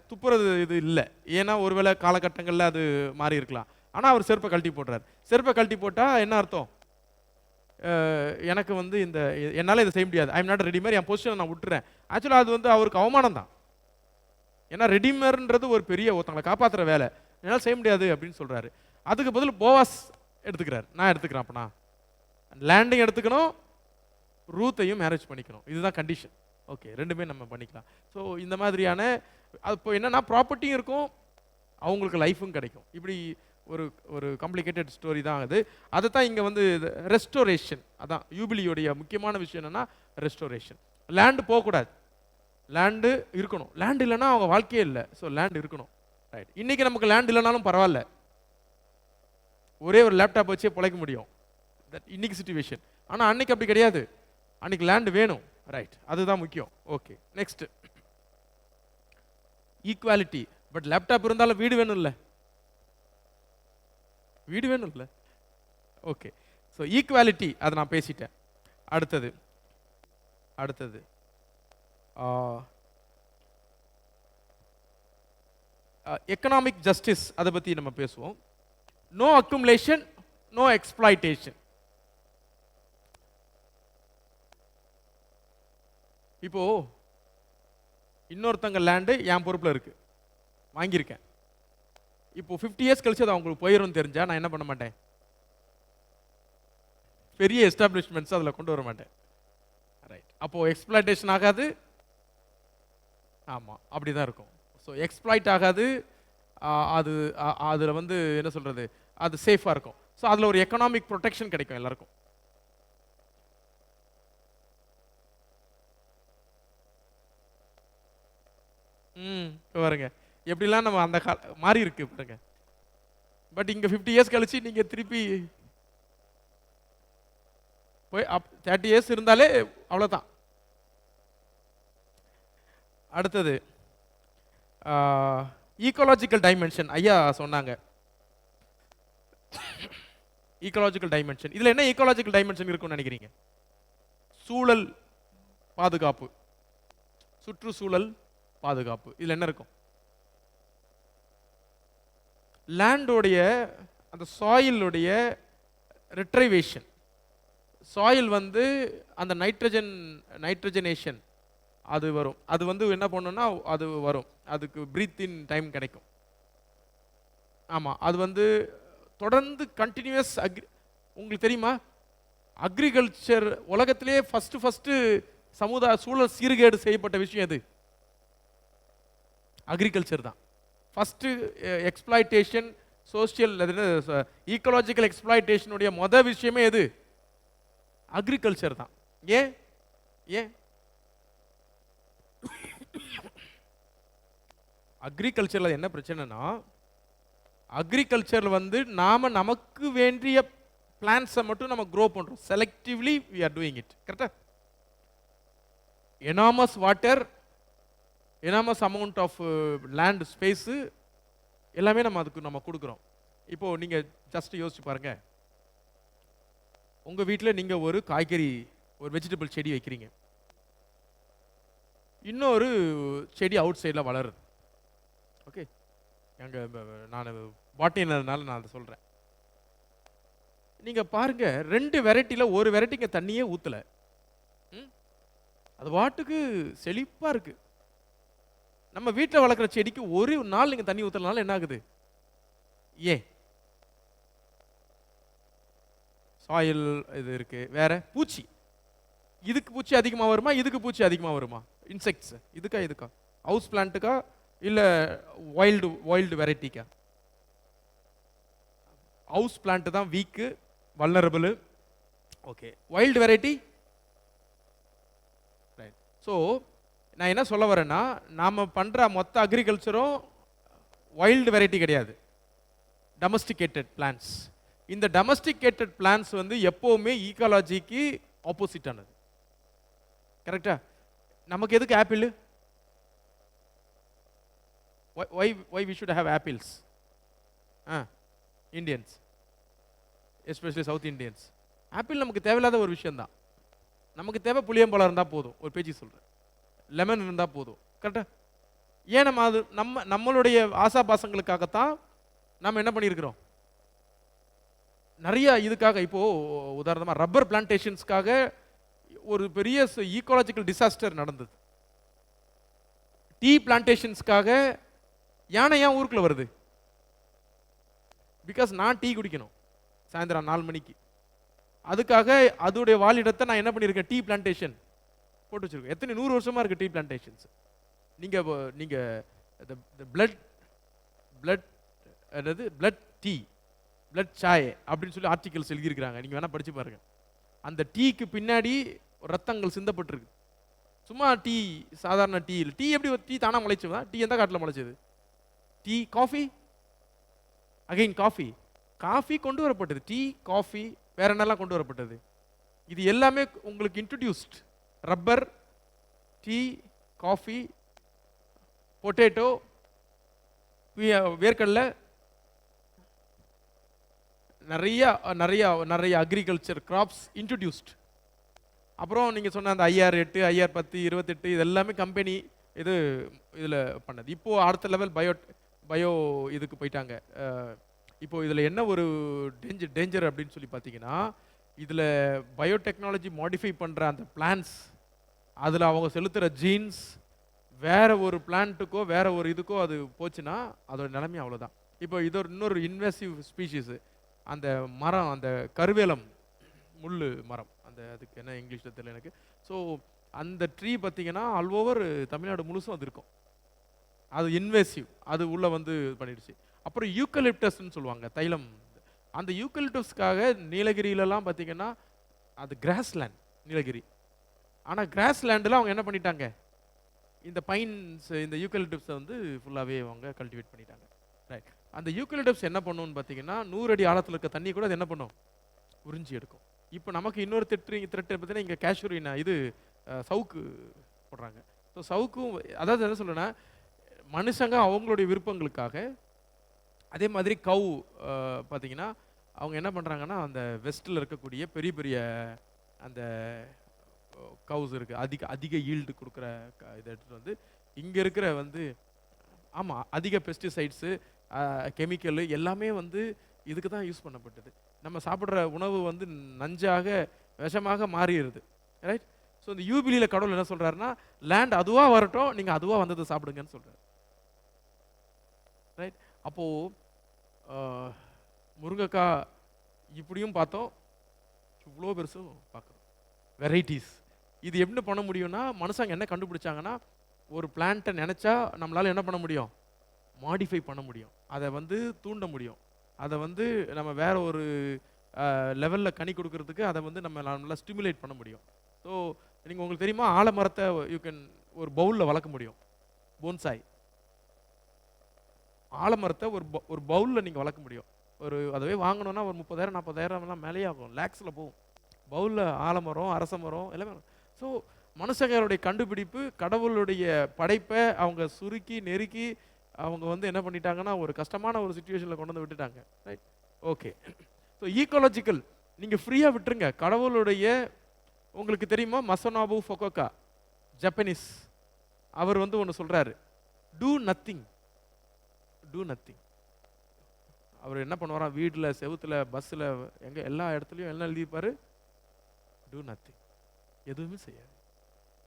துப்புறது இது இல்லை, ஏன்னா ஒருவேளை காலகட்டங்களில் அது மாறி இருக்கலாம். ஆனால் அவர் செருப்பை கழட்டி போடுறார். செருப்பை கழட்டி போட்டால் என்ன அர்த்தம், எனக்கு வந்து இந்த என்னால் இதை செய்ய முடியாது, ஐ எம் நாட் ரெடிமர், என் பொசிஷனை நான் விட்டுறேன். ஆக்சுவலாக அது வந்து அவருக்கு அவமானம் தான். ஏன்னா ரெடிமர்ன்றது ஒரு பெரிய ஒருத்தங்களை காப்பாற்றுற வேலை, என்னால் செய்ய முடியாது அப்படின்னு சொல்கிறாரு. அதுக்கு பதில் போவாஸ் எடுத்துக்கிறார், நான் எடுத்துக்கிறேன். அப்போனா லேண்டிங் எடுத்துக்கணும், ரூத்தையும் மேரேஜ் பண்ணிக்கணும், இதுதான் கண்டிஷன். ஓகே, ரெண்டுமே நம்ம பண்ணிக்கலாம். ஸோ இந்த மாதிரியான இப்போ என்னென்னா ப்ராப்பர்ட்டியும் இருக்கும், அவங்களுக்கு லைஃபும் கிடைக்கும். இப்படி ஒரு காம்ப்ளிகேட்டட் ஸ்டோரி தான் அது. அதை தான் இங்கே வந்து ரெஸ்டோரேஷன், அதான் யூபிலியோடைய முக்கியமான விஷயம் என்னென்னா ரெஸ்டோரேஷன். லேண்டு போகக்கூடாது, லேண்டு இருக்கணும். லேண்ட் இல்லைன்னா அவங்க வாழ்க்கையே இல்லை. ஸோ லேண்ட் இருக்கணும், ரைட். இன்றைக்கி நமக்கு லேண்ட் இல்லைனாலும் பரவாயில்ல, ஒரே ஒரு லேப்டாப் வச்சே பிழைக்க முடியும், தட் இன்னைக்கு சிச்சுவேஷன். ஆனால் அன்னைக்கு அப்படி கிடையாது, அன்னைக்கு லேண்டு வேணும், ரைட். அதுதான் முக்கியம். Okay, next equality. But laptop இருந்தாலும் வீடு வேணும் இல்லை, வீடு வேணும் இல்லை. ஓகே, ஸோ ஈக்குவாலிட்டி அதை நான் பேசிட்டேன். அடுத்தது எக்கனாமிக் ஜஸ்டிஸ், அதை பற்றி நம்ம பேசுவோம். No accumulation, no exploitation. இப்போ இன்னொருத்தங்க லேண்டு என் பொறுப்பில் இருக்கு, வாங்கியிருக்கேன். இப்போ 50 இயர்ஸ் கழிச்சு அது அவங்களுக்கு போயிடும் தெரிஞ்சா நான் என்ன பண்ண மாட்டேன், பெரிய எஸ்டாப்ளிஷ்மெண்ட்ஸ் அதில் கொண்டு வர மாட்டேன். ரைட், அப்போ எக்ஸ்ப்ளாய்டேஷன் ஆகாது. ஆமாம், அப்படி தான் இருக்கும். ஸோ எக்ஸ்ப்ளாய்ட் ஆகாது. அது அதில் வந்து என்ன சொல்றது, அது சேஃபாக இருக்கும். ஸோ அதில் ஒரு எக்கனாமிக் ப்ரொடெக்ஷன் கிடைக்கும் எல்லாருக்கும். பாருங்க எப்படிலாம் நம்ம அந்த மாறி இருக்கு பாருங்க. பட் இங்க 50 இயர்ஸ் கழிச்சு நீங்க திருப்பி போய் 30 இயர்ஸ் இருந்தாலே அவ்வளோதான். அடுத்தது ஈக்காலஜிக்கல் டைமென்ஷன் ஐயா சொன்னாங்க. ஈக்காலஜிக்கல் டைமென்ஷன், இதுல என்ன ஈக்காலஜிக்கல் டைமென்ஷன் இருக்கும்னு நினைக்கிறீங்க? சூழல் பாதுகாப்பு, சுற்றுச்சூழல் பாதுகாப்பு. இதுல என்ன இருக்கும்? லேண்டோடைய அந்த சாயிலுடைய ரிட்ரைவேஷன், சாயில் வந்து அந்த நைட்ரஜனேஷன் அது வரும். அது வந்து என்ன பண்ணுன்னா அது வரும், அதுக்கு பிரீத் இன் டைம் கிடைக்கும். ஆமாம், அது வந்து தொடர்ந்து கண்டினியூஸ் உங்களுக்கு தெரியுமா, அக்ரிகல்ச்சர் உலகத்திலே ஃபஸ்ட்டு சமுதாய சூழல் சீர்கேடு செய்யப்பட்ட விஷயம் எது? அக்ரிகல்ச்சர் தான். ஃபஸ்ட்டு எக்ஸ்ப்ளாய்டேஷன், சோசியல் ஈக்காலஜிக்கல் எக்ஸ்ப்ளாய்டேஷனுடைய விஷயமே எது? அக்ரிகல்ச்சர் தான். ஏன் ஏன் அக்ரிகல்ச்சர்ல என்ன பிரச்சனைனா, அக்ரிகல்ச்சர்ல வந்து நாம நமக்கு வேண்டிய பிளான்ஸை மட்டும் நம்ம க்ரோ பண்றோம். Selectively we are doing it. கரெக்டா? Enormous water, enormous amount of land space எல்லாமே நம்ம கொடுக்குறோம். இப்போ நீங்க ஜஸ்ட் யோசிச்சு பாருங்க, உங்க வீட்டில் நீங்க ஒரு காய்கறி, ஒரு வெஜிடபிள் செடி வைக்கிறீங்க, இன்னொரு செடி அவுட் சைடில் வளருது. ஓகே, நான் பாட்டினதுனால நான் அதை சொல்றேன். நீங்க பாருங்க, 2 வெரைட்டியில் ஒரு வெரைட்டிங்க தண்ணியே ஊத்தல, அது வாட்டுக்கு செழிப்பா இருக்கு. நம்ம வீட்டில் வளர்க்குற செடிக்கு ஒரு நாள் நீங்க தண்ணி ஊத்தலனால என்ன ஆகுது? ஏன்? சாயில் இது இருக்கு. வேற பூச்சி, இதுக்கு பூச்சி அதிகமாக வருமா, இதுக்கு பூச்சி அதிகமாக வருமா? இன்செக்ட்ஸ் இதுக்கா ஹவுஸ் பிளான்ட்டுக்கா இல்ல வைல்டு வெரைட்டிக்கா? ஹவுஸ் பிளான்ட் தான் week, vulnerable. Okay, wild variety. Right. So நான் என்ன சொல்ல வரேன்னா, நாம பண்ற மொத்த அக்ரிகல்ச்சரும் வைல்டு வெரைட்டி கிடையாது, டொமஸ்டிகேட்டட் பிளான்ஸ். இந்த டொமஸ்டிகேட்டட் பிளான்ஸ் வந்து எப்பவுமே ஈக்காலஜிக்கு ஆப்போசிட் ஆனது. கரெக்டா? நமக்கு எதுக்கு apple? why we should have apples? Indians, especially South Indians. Apple நமக்கு தேவையில்லாத ஒரு விஷயம் தான். நமக்கு தேவை புளியம்பழம் இருந்தால் போதும், ஒரு பேச்சு சொல்கிறேன், லெமன் இருந்தால் போதும். கரெக்டாக? ஏன் நம்ம அது நம்மளுடைய ஆசாபாசங்களுக்காகத்தான் நம்ம என்ன பண்ணியிருக்கிறோம், நிறைய இதுக்காக. இப்போ உதாரணமாக ரப்பர் பிளான்டேஷன்ஸ்க்காக ஒரு பெரிய ஈக்காலஜிக்கல் டிசாஸ்டர் நடந்தது. டீ பிளான்டேஷன்ஸ்க்காக யானை ஏன் ஊருக்குள்ள வருது? பிகாஸ் நான் டீ குடிக்கணும் சாயந்தரம் 4 மணிக்கு. அதுக்காக அதோடைய வாழிடத்தை நான் என்ன பண்ணியிருக்கேன், டீ பிளான்டேஷன் போட்டு வச்சிருக்கேன். எத்தனை 100 வருஷமா இருக்கு டீ பிளான்டேஷன்ஸ். நீங்க பிளட் டீ, பிளட் சாய் அப்படின்னு சொல்லி ஆர்டிகல்ஸ் எழுதியிருக்கிறாங்க, நீங்க வேணா படிச்சு பாருங்க. அந்த டீக்கு பின்னாடி ரத்தங்கள் சிந்தப்பட்டிருக்கு. சும்மா டீ, சாதாரண டீ இல்லை. டீ எப்படி டீ தானா முளைச்சதா? டீ எந்த காட்டில் முளைச்சது? டீ, காஃபி, அகைன் காஃபி கொண்டு வரப்பட்டது. டீ, காஃபி, வேற என்னெல்லாம் கொண்டு வரப்பட்டது? இது எல்லாமே உங்களுக்கு introduced. Rubber, tea, coffee, potato, வேர்க்கடலை, நிறைய அக்ரிகல்ச்சர் கிராப்ஸ் இன்ட்ரடியூஸ்ட். அப்புறம் நீங்க சொன்ன அந்த IR8, IR10, 28 இது எல்லாமே கம்பெனி இதில் பண்ணது. இப்போ அடுத்த லெவல் பயோ இதுக்கு போயிட்டாங்க. இப்போ இதில் என்ன ஒரு டேஞ்சர் அப்படின்னு சொல்லி பார்த்தீங்கன்னா, இதில் பயோடெக்னாலஜி மாடிஃபை பண்ணுற அந்த பிளான்ஸ் அதில் அவங்க செலுத்துகிற ஜீன்ஸ் வேற ஒரு பிளான்ட்டுக்கோ வேற ஒரு இதுக்கோ அது போச்சுன்னா அதோட நிலைமை அவ்வளோதான். இப்போ இது ஒரு இன்னொரு இன்வெசிவ் ஸ்பீஷீஸு, அந்த மரம், அந்த கருவேலம் முள் மரம், அந்த அதுக்கு என்ன இங்கிலீஷில் தெரியல எனக்கு. ஸோ அந்த ட்ரீ பார்த்தீங்கன்னா ஆல் ஓவர் தமிழ்நாடு முழுசும் அது இருக்கும். அது இன்வேசிவ், அது உள்ளே வந்து பண்ணிடுச்சு. அப்புறம் யூக்கலிப்டஸ்ன்னு சொல்லுவாங்க, தைலம். அந்த யூக்கலிப்டஸ்க்காக நீலகிரியிலலாம் பார்த்தீங்கன்னா அது கிராஸ்லேண்ட் நீலகிரி. ஆனால் கிராஸ்லேண்டில் அவங்க என்ன பண்ணிட்டாங்க, இந்த பைன்ஸ், இந்த யூக்கலிப்டஸை வந்து ஃபுல்லாகவே அவங்க கல்டிவேட் பண்ணிட்டாங்க. ரைட். அந்த யூக்கலிப்டஸ் என்ன பண்ணுன்னு பார்த்தீங்கன்னா 100 அடி ஆழத்தில் இருக்க தண்ணி கூட அது என்ன பண்ணும், உறிஞ்சி எடுக்கும். இப்போ நமக்கு இன்னொரு த்ரெட்டு பார்த்தீங்கன்னா இங்கே கேஷ்யூரினா இது சவுக்கு போடுறாங்க. ஸோ சவுக்கும், அதாவது என்ன சொல்லுன்னா, மனுஷங்க அவங்களுடைய விருப்பங்களுக்காக, அதே மாதிரி கவு பார்த்தீங்கன்னா அவங்க என்ன பண்ணுறாங்கன்னா அந்த வெஸ்ட்டில் இருக்கக்கூடிய பெரிய பெரிய அந்த கவுஸ் இருக்குது, அதிக ஈல்டு கொடுக்குற இதை எடுத்துகிட்டு வந்து இங்கே இருக்கிற வந்து, ஆமாம், அதிக பெஸ்டிசைட்ஸு கெமிக்கலு எல்லாமே வந்து இதுக்கு தான் யூஸ் பண்ணப்பட்டது. நம்ம சாப்பிட்ற உணவு வந்து நஞ்சாக விஷமாக மாறிடுது. ரைட். ஸோ இந்த யூபிலியில் கடவுள் என்ன சொல்கிறாருன்னா, லேண்ட் அதுவாக வரட்டும், நீங்கள் அதுவாக வந்ததை சாப்பிடுங்கன்னு சொல்கிறார். ரைட். அப்போது முருங்கைக்காய் இப்படியும் பார்த்தோம், இவ்வளோ பெருசும் பார்க்குறோம், வெரைட்டிஸ். இது எப்படி பண்ண முடியும்னா, மனுஷங்க என்ன கண்டுபிடிச்சாங்கன்னா, ஒரு பிளான்ட்டை நினச்சா நம்மளால் என்ன பண்ண முடியும், மாடிஃபை பண்ண முடியும், அதை வந்து தூண்ட முடியும், அதை வந்து நம்ம வேற ஒரு லெவலில் கனி கொடுக்கறதுக்கு அதை வந்து நம்ம நல்லா ஸ்டிமுலேட் பண்ண முடியும். ஸோ நீங்கள் உங்களுக்கு தெரியுமா, ஆலமரத்தை யூ கேன் ஒரு பவுலில் வளர்க்க முடியும், போன்சாய். ஆலமரத்தை ஒரு பவுலில் நீங்கள் வளர்க்க முடியும். ஒரு அதுவே வாங்கணும்னா ஒரு 30,000 40,000 மேலேயே ஆகும், லேக்ஸில் போகும். பவுலில் ஆலமரம், அரச மரம் எல்லாமே. ஸோ மனுஷங்களுடைய கண்டுபிடிப்பு கடவுளுடைய படைப்பை அவங்க சுருக்கி நெருக்கி அவங்க வந்து என்ன பண்ணிட்டாங்கன்னா ஒரு கஷ்டமான ஒரு சுச்சுவேஷனில் கொண்டு வந்து விட்டுட்டாங்க. ரைட். ஓகே. ஸோ ஈக்காலஜிக்கல் நீங்கள் ஃப்ரீயாக விட்டுருங்க. கடவுளுடைய, உங்களுக்கு தெரியுமா மசனாபு ஃபொகோகா, ஜப்பனீஸ், அவர் வந்து ஒன்று சொல்கிறாரு, டூ நத்திங். Do nothing. அவர் என்ன பண்ணுவாரா, வீட்டில், செவுத்தில், பஸ்ஸில், எங்கே எல்லா இடத்துலையும் என்ன எழுதிப்பார், டூ நத்திங். எதுவுமே செய்யாது,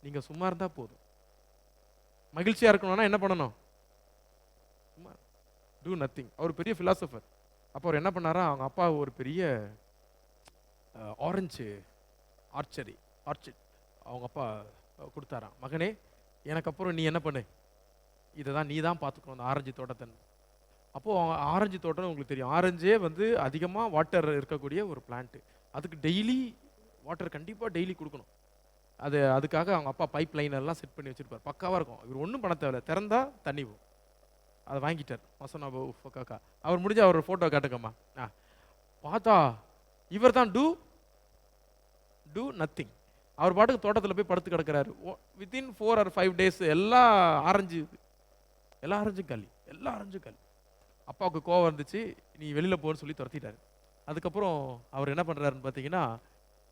நீங்கள் சும்மா இருந்தால் போதும். மகிழ்ச்சியாக இருக்கணும்னா என்ன பண்ணணும், சும்மா டூ நத்திங். அவர் பெரிய ஃபிலாசபர். அப்போ அவர் என்ன பண்ணாரா, அவங்க அப்பா ஒரு பெரிய ஆரஞ்சு ஆர்ச்சர்ட் அவங்க அப்பா கொடுத்தாராம், மகனே எனக்கு அப்புறம் நீ என்ன பண்ணு, இதை தான் நீ தான் பார்த்துக்கணும், அந்த ஆரஞ்சு தோட்டத்தை. அப்போது ஆரஞ்சு தோட்டம் உங்களுக்கு தெரியும், ஆரஞ்சே வந்து அதிகமாக வாட்டர் இருக்கக்கூடிய ஒரு பிளான்ட்டு. அதுக்கு டெய்லி வாட்டர் கண்டிப்பாக டெய்லி கொடுக்கணும். அதுக்காக அவங்க அப்பா பைப் லைன் எல்லாம் செட் பண்ணி வச்சுருப்பார், பக்காவாக இருக்கும். இவர் ஒன்றும் பண்ண தேவையில்ல, திறந்தா தண்ணி போகும். அதை வாங்கிட்டார் மசனாபு ஃபொகோகா. அவர் முடிஞ்ச அவர் ஃபோட்டோ காட்டுக்கம்மா. பார்த்தா இவர் தான் டூ நத்திங். அவர் பாட்டுக்கு தோட்டத்தில் போய் படுத்து கிடக்கிறாரு. வித்தின் 4 or 5 days எல்லா ஆரஞ்சும் காலி. அப்பாவுக்கு கோவம் இருந்துச்சு, நீ வெளியில் போன்னு சொல்லி துரத்திட்டாரு. அதுக்கப்புறம் அவர் என்ன பண்ணுறாருன்னு பார்த்தீங்கன்னா,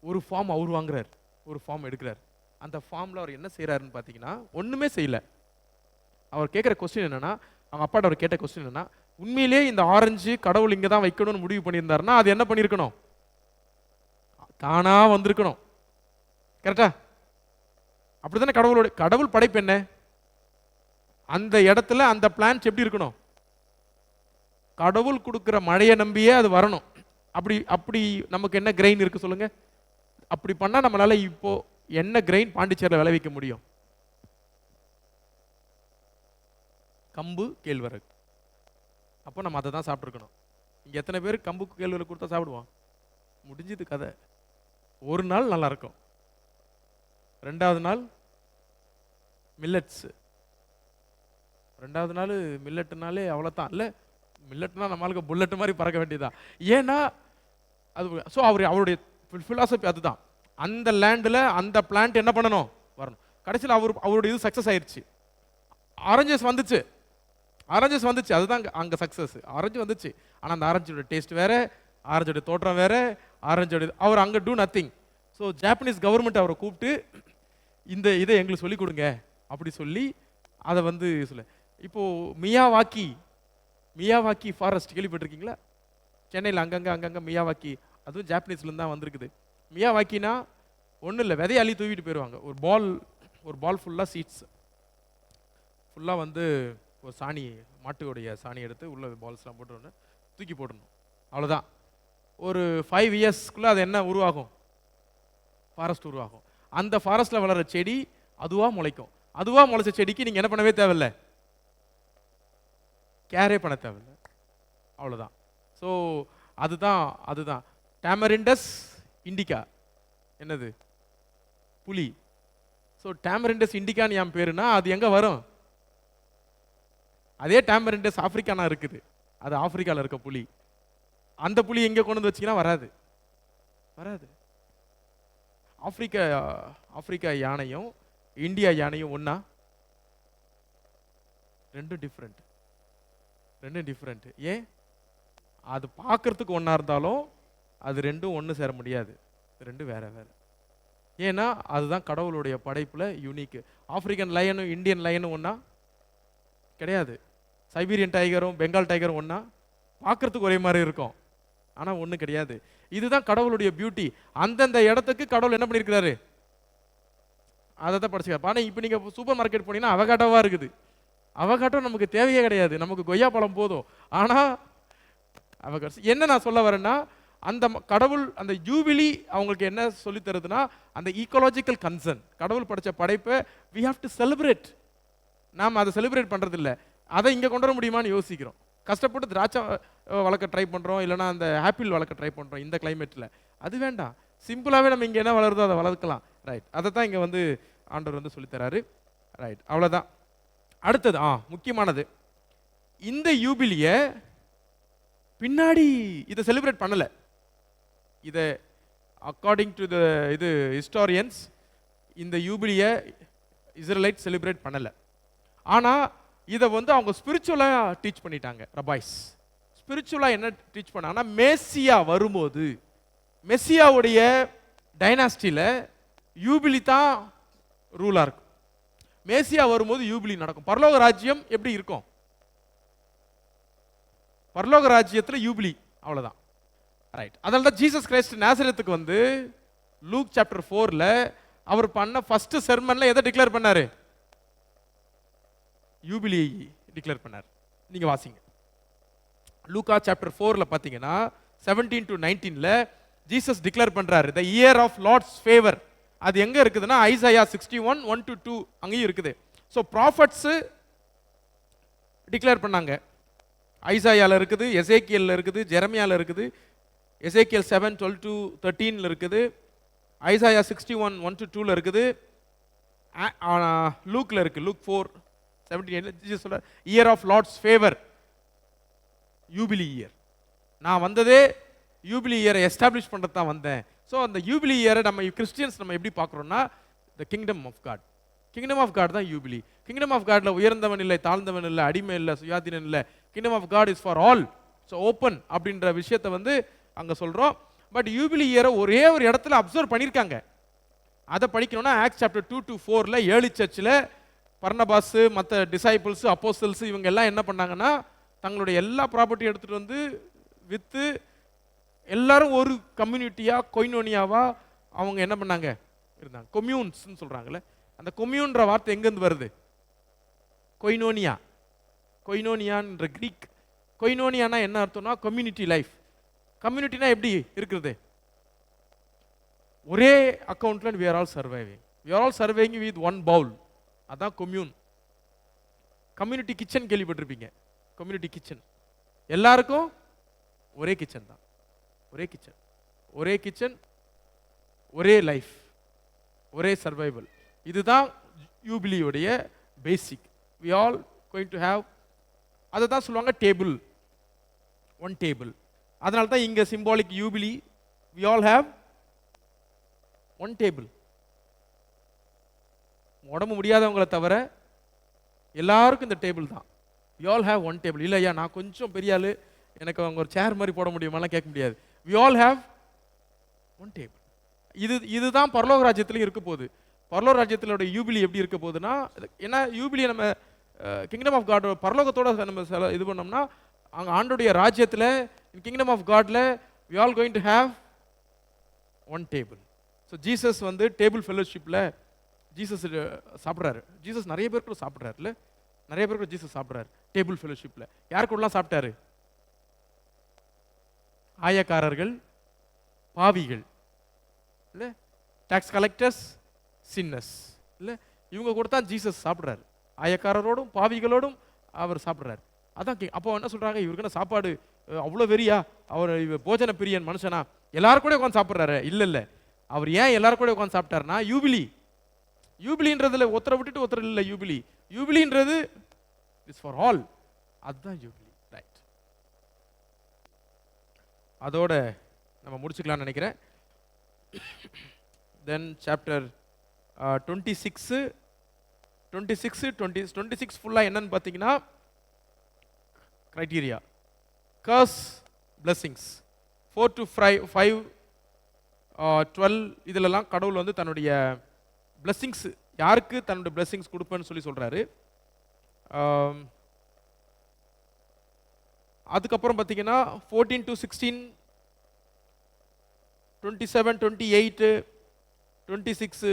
ஒரு ஃபார்ம் அவர் வாங்குறாரு, ஒரு ஃபார்ம் எடுக்கிறார். அந்த ஃபார்மில் அவர் என்ன செய்கிறாருன்னு பார்த்தீங்கன்னா, ஒன்றுமே செய்யலை. அவர் கேட்குற கொஸ்டின் என்னென்னா, அவங்க அப்பாட்ட அவர் கேட்ட கொஸ்டின் என்னென்னா, உண்மையிலே இந்த ஆரஞ்சு கடவுள் இங்கே தான் வைக்கணும்னு முடிவு பண்ணியிருந்தாருன்னா அது என்ன பண்ணியிருக்கணும், தானாக வந்திருக்கணும். கரெக்டா? அப்படி தானே கடவுள் படைப்பு என்ன, அந்த இடத்துல அந்த பிளான்ட் எப்படி இருக்கணும், கடவுள் கொடுக்குற மழையை நம்பியே அது வரணும். அப்படி நமக்கு என்ன கிரெயின் இருக்கு சொல்லுங்க? அப்படி பண்ணா நம்மளால இப்போ என்ன கிரெயின் பாண்டிச்சேரியில் விளைவிக்க முடியும்? கம்பு, கேழ்வரகு. அப்போ நம்ம அதை தான் சாப்பிட்ருக்கணும். இங்கே எத்தனை பேர் கம்பு கேழ்வரகு கொடுத்தா சாப்பிடுவோம்? முடிஞ்சது கதை. ஒரு நாள் நல்லா இருக்கும், 2வது நாள் மில்லட்ஸ், 2வது நாள் மில்லட்டுனாலே அவ்வளோதான். இல்லை, மில்லட்னா நம்மளுக்கு புல்லட் மாதிரி பறக்க வேண்டியதுதான். ஏன்னா அது ஸோ அவருடைய ஃபிலாசபி அதுதான். அந்த லேண்டில் அந்த பிளான்ட் என்ன பண்ணணும், வரணும். கடைசியில் அவருடைய இது சக்ஸஸ் ஆயிடுச்சு. ஆரஞ்சஸ் வந்துச்சு, அதுதான் அங்கே சக்ஸஸ். ஆரஞ்சு வந்துச்சு, ஆனால் அந்த ஆரஞ்சோட டேஸ்ட் வேறு, ஆரஞ்சோட தோற்றம் வேறு, ஆரஞ்சோட அவர் அங்கே two nothing. So Japanese government அவரை கூப்பிட்டு இந்த இதை எங்களுக்கு சொல்லிக் கொடுங்க அப்படி சொல்லி அதை வந்து சொல்ல. இப்போது மியாவாக்கி ஃபாரஸ்ட் கேள்விப்பட்டிருக்கீங்களா? சென்னையில் அங்கங்கே மியாவாக்கி, அதுவும் ஜாப்பனீஸ்லேருந்து தான் வந்திருக்குது. மியாவாக்கினா ஒன்றும் இல்லை, விதையை அள்ளி தூவிட்டு போயிடுவாங்க. ஒரு பால் ஒரு பால் ஃபுல்லாக சீட்ஸ், ஃபுல்லாக வந்து ஒரு சாணி, மாட்டுடைய சாணி எடுத்து உள்ள பால்ஸ்லாம் போட்டு தூக்கி போடணும். அவ்வளோதான். ஒரு 5 இயர்ஸ்க்குள்ளே அது என்ன உருவாகும்? ஃபாரஸ்ட் உருவாகும். அந்த ஃபாரஸ்ட்டில் வளர செடி அதுவாக முளைக்கும். அதுவாக முளைச்ச செடிக்கு நீங்கள் என்ன பண்ணவே தேவையில்லை, கேரே பண்ண தேவையில்லை. அவ்வளோதான். ஸோ அதுதான் டேமரிண்டஸ் இண்டிகா, என்னது, புலி. ஸோ டேமரிண்டஸ் இண்டிகான்னு என் பேருனா அது எங்கே வரும்? அதே டேமரிண்டஸ் ஆப்பிரிக்கானா இருக்குது, அது ஆப்பிரிக்காவில் இருக்க புலி. அந்த புலி எங்கே கொண்டு வந்து வச்சிங்கன்னா வராது. ஆப்பிரிக்கா யானையும் இந்தியா யானையும் ஒன்றா? ரெண்டும் டிஃப்ரெண்ட். ஏன்? அது பார்க்கறதுக்கு ஒன்றா இருந்தாலும் அது ரெண்டும் ஒன்று சேர முடியாது, ரெண்டும் வேற. ஏன்னா அதுதான் கடவுளுடைய படைப்பில் யூனிக். ஆப்பிரிக்கன் லயனும் இந்தியன் லயனும் ஒன்றா கிடையாது. சைபீரியன் டைகரும் பெங்கால் டைகரும் ஒன்றா? பார்க்கறதுக்கு ஒரே மாதிரி இருக்கும், ஆனால் ஒன்றும் கிடையாது. இதுதான் கடவுளுடைய பியூட்டி. அந்தந்த இடத்துக்கு கடவுள் என்ன பண்ணியிருக்கிறாரு, அதை தான் படிச்சுக்க. ஆனால் இப்போ நீங்கள் சூப்பர் மார்க்கெட் போனீங்கன்னா அவகாட்டோவாக இருக்குது. அவகாட்டோ நமக்கு தேவையே கிடையாது, நமக்கு கொய்யா பழம் போதும். ஆனால் என்ன நான் சொல்ல வரேன்னா, அந்த கடவுள் அந்த ஜூபிலி அவங்களுக்கு என்ன சொல்லி தருதுன்னா, அந்த ஈக்காலஜிக்கல் கன்சர்ன். கடவுள் படைச்ச படைப்பை வி ஹாவ் டு செலிப்ரேட். நாம் அதை செலிப்ரேட் பண்ணுறதில்ல. அதை இங்கே கொண்டு வர முடியுமான்னு யோசிக்கிறோம். கஷ்டப்பட்டு திராட்சை வளர்க்க ட்ரை பண்ணுறோம், இல்லைனா அந்த ஆப்பிள் வளர்க்க ட்ரை பண்ணுறோம் இந்த கிளைமேட்டில். அது வேண்டாம், சிம்பிளாகவே நம்ம இங்கே என்ன வளருதோ அதை வளர்க்கலாம். ரைட், அதை தான் இங்கே வந்து ஆண்டவர் வந்து சொல்லித்தராரு. ரைட், அவ்வளோதான். அடுத்தது முக்கியமானது, இந்த யூபிலியை பின்னாடி இதை செலிப்ரேட் பண்ணலை. இதை அக்கார்டிங் டு த ஹிஸ்டாரியன்ஸ் இந்த யூபிலியை இஸ்ரேலைட் செலிப்ரேட் பண்ணலை. ஆனால் இதை வந்து அவங்க ஸ்பிரிச்சுவலாக டீச் பண்ணிட்டாங்க. ரபாய்ஸ் ஸ்பிரிச்சுவலாக என்ன டீச் பண்ணாங்கன்னா, மேசியா வரும்போது, மெஸ்ஸியாவுடைய டைனாஸ்டியில் யூபிலி தான் ரூலாக இருக்கும். மேசியா வரும்போது யூபிலி நடக்கும். பரலோக ராஜ்யம் எப்படி இருக்கும்? பரலோக ராஜ்யத்தில் யூபிலி, அவ்வளோதான். ரைட், அதனால தான் ஜீசஸ் கிரைஸ்ட் நாசரேத்துக்கு வந்து லூக் சாப்டர் 4ல் அவர் பண்ண ஃபர்ஸ்ட் செர்மன்ல எதை டிக்ளேர் பண்ணாரு? யூபிலி டிக்ளேர் பண்ணார். நீங்க வாசிங்க. லூக்கா சாப்டர் 4ல பார்த்தீங்கன்னா 17 to 19ல ஜீசஸ் டிக்ளேர் பண்றாரு the year of Lord's favor. அது எங்க இருக்குதுன்னா ஐசாயா 61 1 to 2 அங்கேயும் இருக்குது. ஸோ ப்ராஃபட்ஸ் டிக்ளேர் பண்ணாங்க. ஐசாயால இருக்குது, எசேக்கியல்ல இருக்குது, ஜெரமியால இருக்குது. எசேக்கியல் 7 12 to 13ல இருக்குது. ஐசாயா 61 1 to 2ல இருக்குது. லூக்ல இருக்கு, லூக் 4:17 ஜீசஸ் சொல்றார் year of Lord's favour, jubilee year. நான் வந்ததே யூபிலி இயரை எஸ்டாப்ளிஷ் பண்ணுறது தான் வந்தேன். ஸோ அந்த யூபிலி இயரை நம்ம கிறிஸ்டியன்ஸ் நம்ம எப்படி பார்க்குறோம்னா, the kingdom of God. Kingdom of God தான் யூபிலி. கிங்டம் ஆஃப் காட்ல உயர்ந்தவன் இல்லை, தாழ்ந்தவன் இல்லை, அடிமை இல்லை, சுயாதீனன் இல்லை. Kingdom of God is for all, so open அப்படின்ற விஷயத்தை வந்து அங்கே சொல்கிறோம். பட் யூபிலி இயரை ஒரே ஒரு இடத்துல அப்சர்வ் பண்ணியிருக்காங்க. அதை படிக்கணும்னா ஆக்ட்ஸ் சாப்டர் 2 to 4ல் ஏர்லி சர்ச்சில் பர்னபாஸ், மற்ற டிசைபிள்ஸ், அப்போஸ்டல்ஸ் இவங்க எல்லாம் என்ன பண்ணாங்கன்னா, தங்களுடைய எல்லா ப்ராப்பர்ட்டி எடுத்துகிட்டு வந்து விற்று எல்லாரும் ஒரு கம்யூனிட்டியாக, கொய்னோனியாவா அவங்க என்ன பண்ணாங்க இருந்தாங்க. கொம்யூன்ஸ்ன்னு சொல்கிறாங்கல்ல, அந்த கொம்யூன்ற வார்த்தை எங்கேருந்து வருது? கொய்னோனியா. கொய்னோனியான்ற கிரீக். கொய்னோனியானா என்ன அர்த்தம்னா கம்யூனிட்டி லைஃப். கம்யூனிட்டினா எப்படி இருக்கிறது? ஒரே அக்கௌண்ட்ல we are all surviving. We are all surviving with one bowl. அதான் கொம்யூன். கம்யூனிட்டி கிச்சன் கேள்விப்பட்டிருப்பீங்க. கம்யூனிட்டி கிச்சன் எல்லாருக்கும் ஒரே கிச்சன் தான். ஒரே கிச்சன், ஒரே கிச்சன், ஒரே லைஃப், ஒரே சர்வைவல். இதுதான் யூபிலியோடைய பேசிக். we all going to have, அதை தான் சொல்லுவாங்க டேபிள், ஒன் டேபிள். அதனால தான் இங்கே symbolic jubilee, we all have one table. உடம்பு முடியாதவங்களை தவிர எல்லாருக்கும் இந்த டேபிள் தான். we all have one table. இல்லையா நான் கொஞ்சம் பெரிய ஆளு, எனக்கு அவங்க ஒரு சேர் மாதிரி போட முடியுமாலாம் கேட்க முடியாது. we all have one table. இதுதான் பரலோக ராஜ்யத்திலையும் இருக்க போகுது. பரலோக ராஜ்யத்திலோட யூபிலி எப்படி இருக்க போகுதுன்னா, ஏன்னா யூபிலியை நம்ம கிங்டம் ஆஃப் காட் பரலோகத்தோட நம்ம இது பண்ணோம்னா, அங்கே ஆண்டோடைய ராஜ்யத்தில் கிங்டம் ஆஃப் காட்ல we all going to have one table. So Jesus வந்து டேபிள் ஃபெலோஷிப்பில் ஜீசஸ் சாப்பிட்றாரு. ஜீசஸ் நிறைய பேர் கூட சாப்பிட்றாரு இல்லை, நிறைய பேர் கூட ஜீசஸ் சாப்பிட்றாரு டேபிள் ஃபெலோஷிப்பில். யார் கூடலாம் சாப்பிட்டாரு? ஆயக்காரர்கள், பாவிகள் இல்லை, டாக்ஸ் கலெக்டர்ஸ், சின்னஸ் இல்லை, இவங்க கூட தான் ஜீசஸ் சாப்பிட்றாரு. ஆயக்காரரோடும் பாவிகளோடும் அவர் சாப்பிட்றாரு. அதான் அப்போ என்ன சொல்கிறாங்க, இவருக்கு சாப்பாடு அவ்வளோ வெறியா, அவர் போஜன பிரியன் மனுஷனா, எல்லாரும் கூட உட்காந்து சாப்பிட்றாரு? இல்லை இல்லை, அவர் ஏன் எல்லாரும் கூட உட்காந்து சாப்பிட்டாருன்னா யூபிலி. யூபிலின்றதுல ஒருத்தரை விட்டுட்டு ஒருத்தர் இல்லை. யூபிலின்றது இஸ் ஃபார் ஆல். அதுதான் யூபிலி. ரைட், அதோட நம்ம முடிச்சுக்கலாம்னு நினைக்கிறேன். தென் சாப்டர் 26 ஃபுல்லாக என்னன்னு பார்த்தீங்கன்னா கிரைட்டீரியா, கர்ஸ், பிளெஸிங்ஸ். 4 to 5, 12 இதிலெல்லாம் கடவுள் வந்து தன்னுடைய பிளெஸிங்ஸ் யாருக்கு தன்னுடைய பிளெஸிங்ஸ் கொடுப்பேன்னு சொல்லி சொல்கிறாரு. அதுக்கப்புறம் பார்த்தீங்கன்னா 14 to 16, 27, 28, 26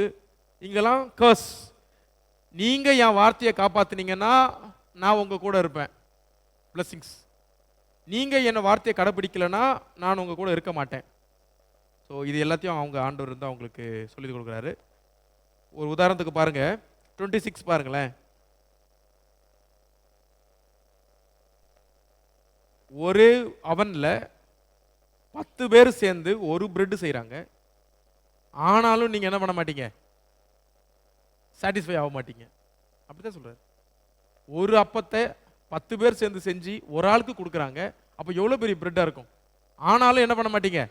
இங்கெல்லாம் கர்ஸ். நீங்கள் என் வார்த்தையை காப்பாற்றினீங்கன்னா நான் உங்கள் கூட இருப்பேன், பிளெஸிங்ஸ். நீங்கள் என்ன வார்த்தையை கடைப்பிடிக்கலைன்னா நான் உங்கள் கூட இருக்க மாட்டேன். ஸோ இது எல்லாத்தையும் அவங்க ஆண்டவர் இருந்து அவங்களுக்கு சொல்லி கொடுக்குறாரு. ஒரு உதாரணத்துக்கு பாருங்க, 26 பாருங்களேன். ஒரு அவன்ல 10 பேர் சேர்ந்து ஒரு பிரெட் செய்கிறாங்க. ஆனாலும் நீங்கள் என்ன பண்ண மாட்டீங்க, சாட்டிஸ்ஃபை ஆக மாட்டீங்க. அப்படிதான் சொல்றாரு. ஒரு அப்பத்தை 10 பேர் சேர்ந்து செஞ்சு ஒரு ஆளுக்கு கொடுக்குறாங்க. அப்போ எவ்வளோ பெரிய பிரெட்டாக இருக்கும். ஆனாலும் என்ன பண்ண மாட்டீங்க.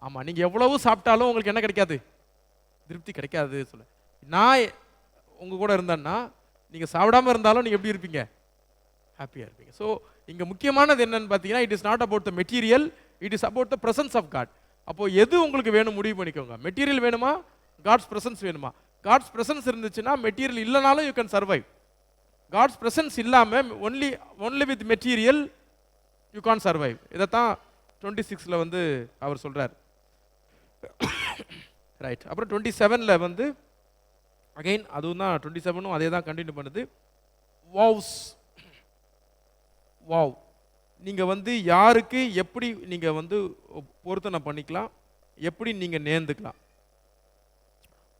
ஆமாம், நீங்கள் எவ்வளவு சாப்பிட்டாலும் உங்களுக்கு என்ன கிடைக்காது, திருப்தி கிடைக்காது. சொல்ல நான் உங்கள் கூட இருந்தேன்னா நீங்கள் சாப்பிடாமல் இருந்தாலும் நீங்கள் எப்படி இருப்பீங்க, ஹாப்பியாக இருப்பீங்க. ஸோ இங்கே முக்கியமானது என்னன்னு பார்த்தீங்கன்னா, it is not about the material, it is about the presence of God. அப்போது எது உங்களுக்கு வேணும் முடிவு பண்ணிக்கோங்க. மெட்டீரியல் வேணுமா, காட்ஸ் பிரசன்ஸ் வேணுமா? காட்ஸ் பிரசன்ஸ் இருந்துச்சுன்னா மெட்டீரியல் இல்லைனாலும் you can survive. God's presence இல்லாமல் only with material you can't survive. இதைத்தான் 26 வந்து அவர் சொல்கிறார். ரைட், அப்புறம் 27 வந்து அகைன் அதுவும் தான் 27 அதே தான் கண்டினியூ பண்ணுது. வாவ்ஸ், வாவ், நீங்கள் வந்து யாருக்கு எப்படி நீங்கள் வந்து பொருத்தனை பண்ணிக்கலாம், எப்படி நீங்கள் நேர்ந்துக்கலாம்.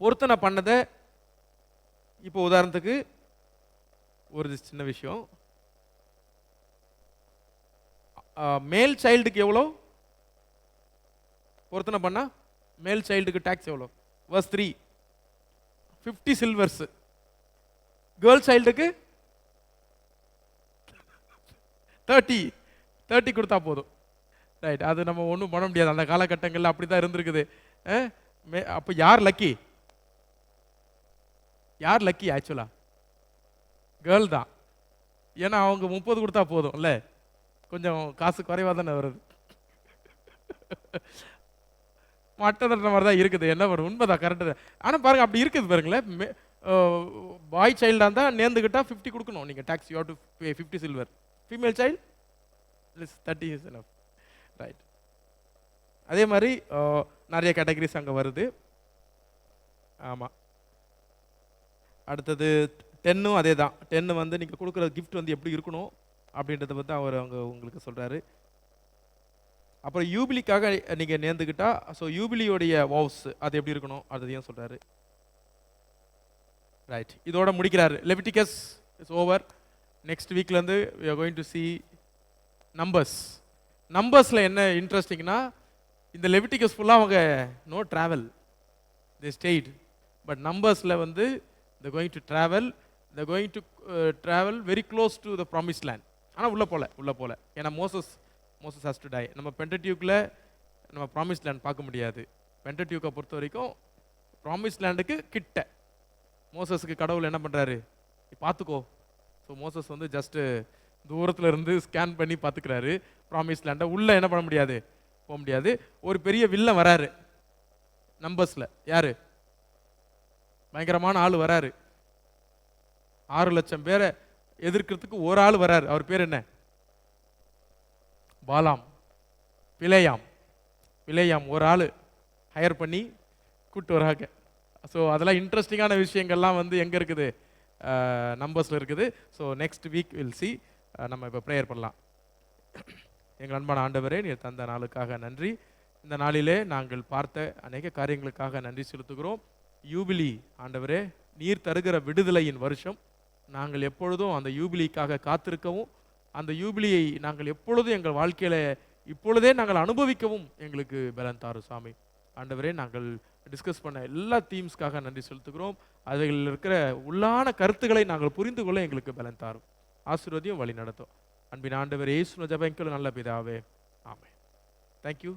பொருத்தனை பண்ணதை இப்போ உதாரணத்துக்கு ஒரு சின்ன விஷயம், மேல் சைல்டுக்கு எவ்வளோ பொருத்தனை பண்ணா, மேல் சைல்டுக்கு டாக்ஸ் எவ்வளோ? verse 3, 50 silvers. கேர்ள் சைல்டுக்கு 30 கொடுத்தா போதும். ரைட், அது நம்ம ஒன்றும் பண்ண முடியாது. அந்த காலகட்டங்களில் அப்படி தான் இருந்திருக்குது. அப்போ யார் லக்கி, யார் லக்கி? ஆக்சுவலா கேர்ள் தான். ஏன்னா அவங்க 30 கொடுத்தா போதும் இல்லை, கொஞ்சம் காசு குறைவாக தானே வருது. மட்டதட்ட மாதிரி தான் இருக்குது. என்ன வரும், உண்மைதான், கரெக்டு தான். ஆனால் பாருங்க அப்படி இருக்குது பாருங்களேன். பாய் சைல்டாக இருந்தால் நேர்ந்துக்கிட்டா 50 கொடுக்கணும் நீங்கள் tax, you have to pay 50 silver. Female child 30 is enough. Right, அதே மாதிரி நிறைய கேட்டகரிஸ் அங்கே வருது. ஆமாம், அடுத்தது 10 அதே தான். 10 வந்து நீங்கள் கொடுக்குற கிஃப்ட் வந்து எப்படி இருக்கணும் அப்படின்றத பற்றி அவர் அவங்க உங்களுக்கு சொல்கிறாரு. அப்புறம் யூபிலிக்காக நீங்கள் நேர்ந்துக்கிட்டா, ஸோ யூபிலியோடைய வாவ்ஸ் அது எப்படி இருக்கணும் அதையும் சொல்கிறாரு. ரைட், இதோட முடிக்கிறாரு. Leviticus is over. நெக்ஸ்ட் வீக்லேருந்து we are going to see numbers. நம்பர்ஸில் என்ன இன்ட்ரெஸ்டிங்னா, இந்த லெவிட்டிகஸ் ஃபுல்லாக அவங்க no travel, they stayed. But நம்பர்ஸில் வந்து they're going to travel very close to the promised land. ஆனால் உள்ளே போல ஏன்னா மோசஸ் has to die. நம்ம பென்டடியூக்கில் நம்ம ப்ராமிஸ் லேண்ட் பார்க்க முடியாது. பென்டடியூக்கை பொறுத்த வரைக்கும் ப்ராமிஸ் லேண்டுக்கு கிட்ட மோசஸுக்கு கடவுள் என்ன பண்ணுறாரு, பார்த்துக்கோ. ஸோ மோசஸ் வந்து ஜஸ்ட்டு தூரத்தில் இருந்து ஸ்கேன் பண்ணி பார்த்துக்கிறாரு. ப்ராமிஸ் லேண்டை உள்ளே என்ன பண்ண முடியாது, போக முடியாது. ஒரு பெரிய வில்லன் வராரு நம்பர்ஸில். யார்? பயங்கரமான ஆள் வராரு. 6 லட்சம் பேரை எதிர்க்கிறதுக்கு ஒரு ஆள் வராரு. அவர் பேர் என்ன? பாலாம், பிலேயாம். ஒரு ஆள் ஹையர் பண்ணி கூட்டு வராங்க. ஸோ அதெல்லாம் இன்ட்ரெஸ்டிங்கான விஷயங்கள்லாம் வந்து எங்கே இருக்குது? நம்பர்ஸில் இருக்குது. So next week will see. நம்ம இப்போ ப்ரேயர் பண்ணலாம். எங்கள் அன்பான ஆண்டவரே, நீர் தந்த நாளுக்காக நன்றி. இந்த நாளிலே நாங்கள் பார்த்த அநேக காரியங்களுக்காக நன்றி செலுத்துகிறோம். யூபிலி ஆண்டவரே, நீர் தருகிற விடுதலையின் வருஷம். நாங்கள் எப்பொழுதும் அந்த யூபிலிக்காக காத்திருக்கவும், அந்த யூபிலியை நாங்கள் எப்பொழுதும் எங்கள் வாழ்க்கையில் இப்பொழுதே நாங்கள் அனுபவிக்கவும் எங்களுக்கு பலன் தாரும் சாமி. ஆண்டவரே, நாங்கள் டிஸ்கஸ் பண்ண எல்லா தீம்ஸ்க்காக நன்றி செலுத்துகிறோம். அதில் இருக்கிற உள்ளான கருத்துக்களை நாங்கள் புரிந்து கொள்ள எங்களுக்கு பலன் தாரும். ஆசீர்வதியும் வழி நடத்தும். அன்பின் ஆண்டவர் இயேசுவின் ஜெபங்கள் நல்ல பிதாவே. ஆமென். தேங்க்யூ.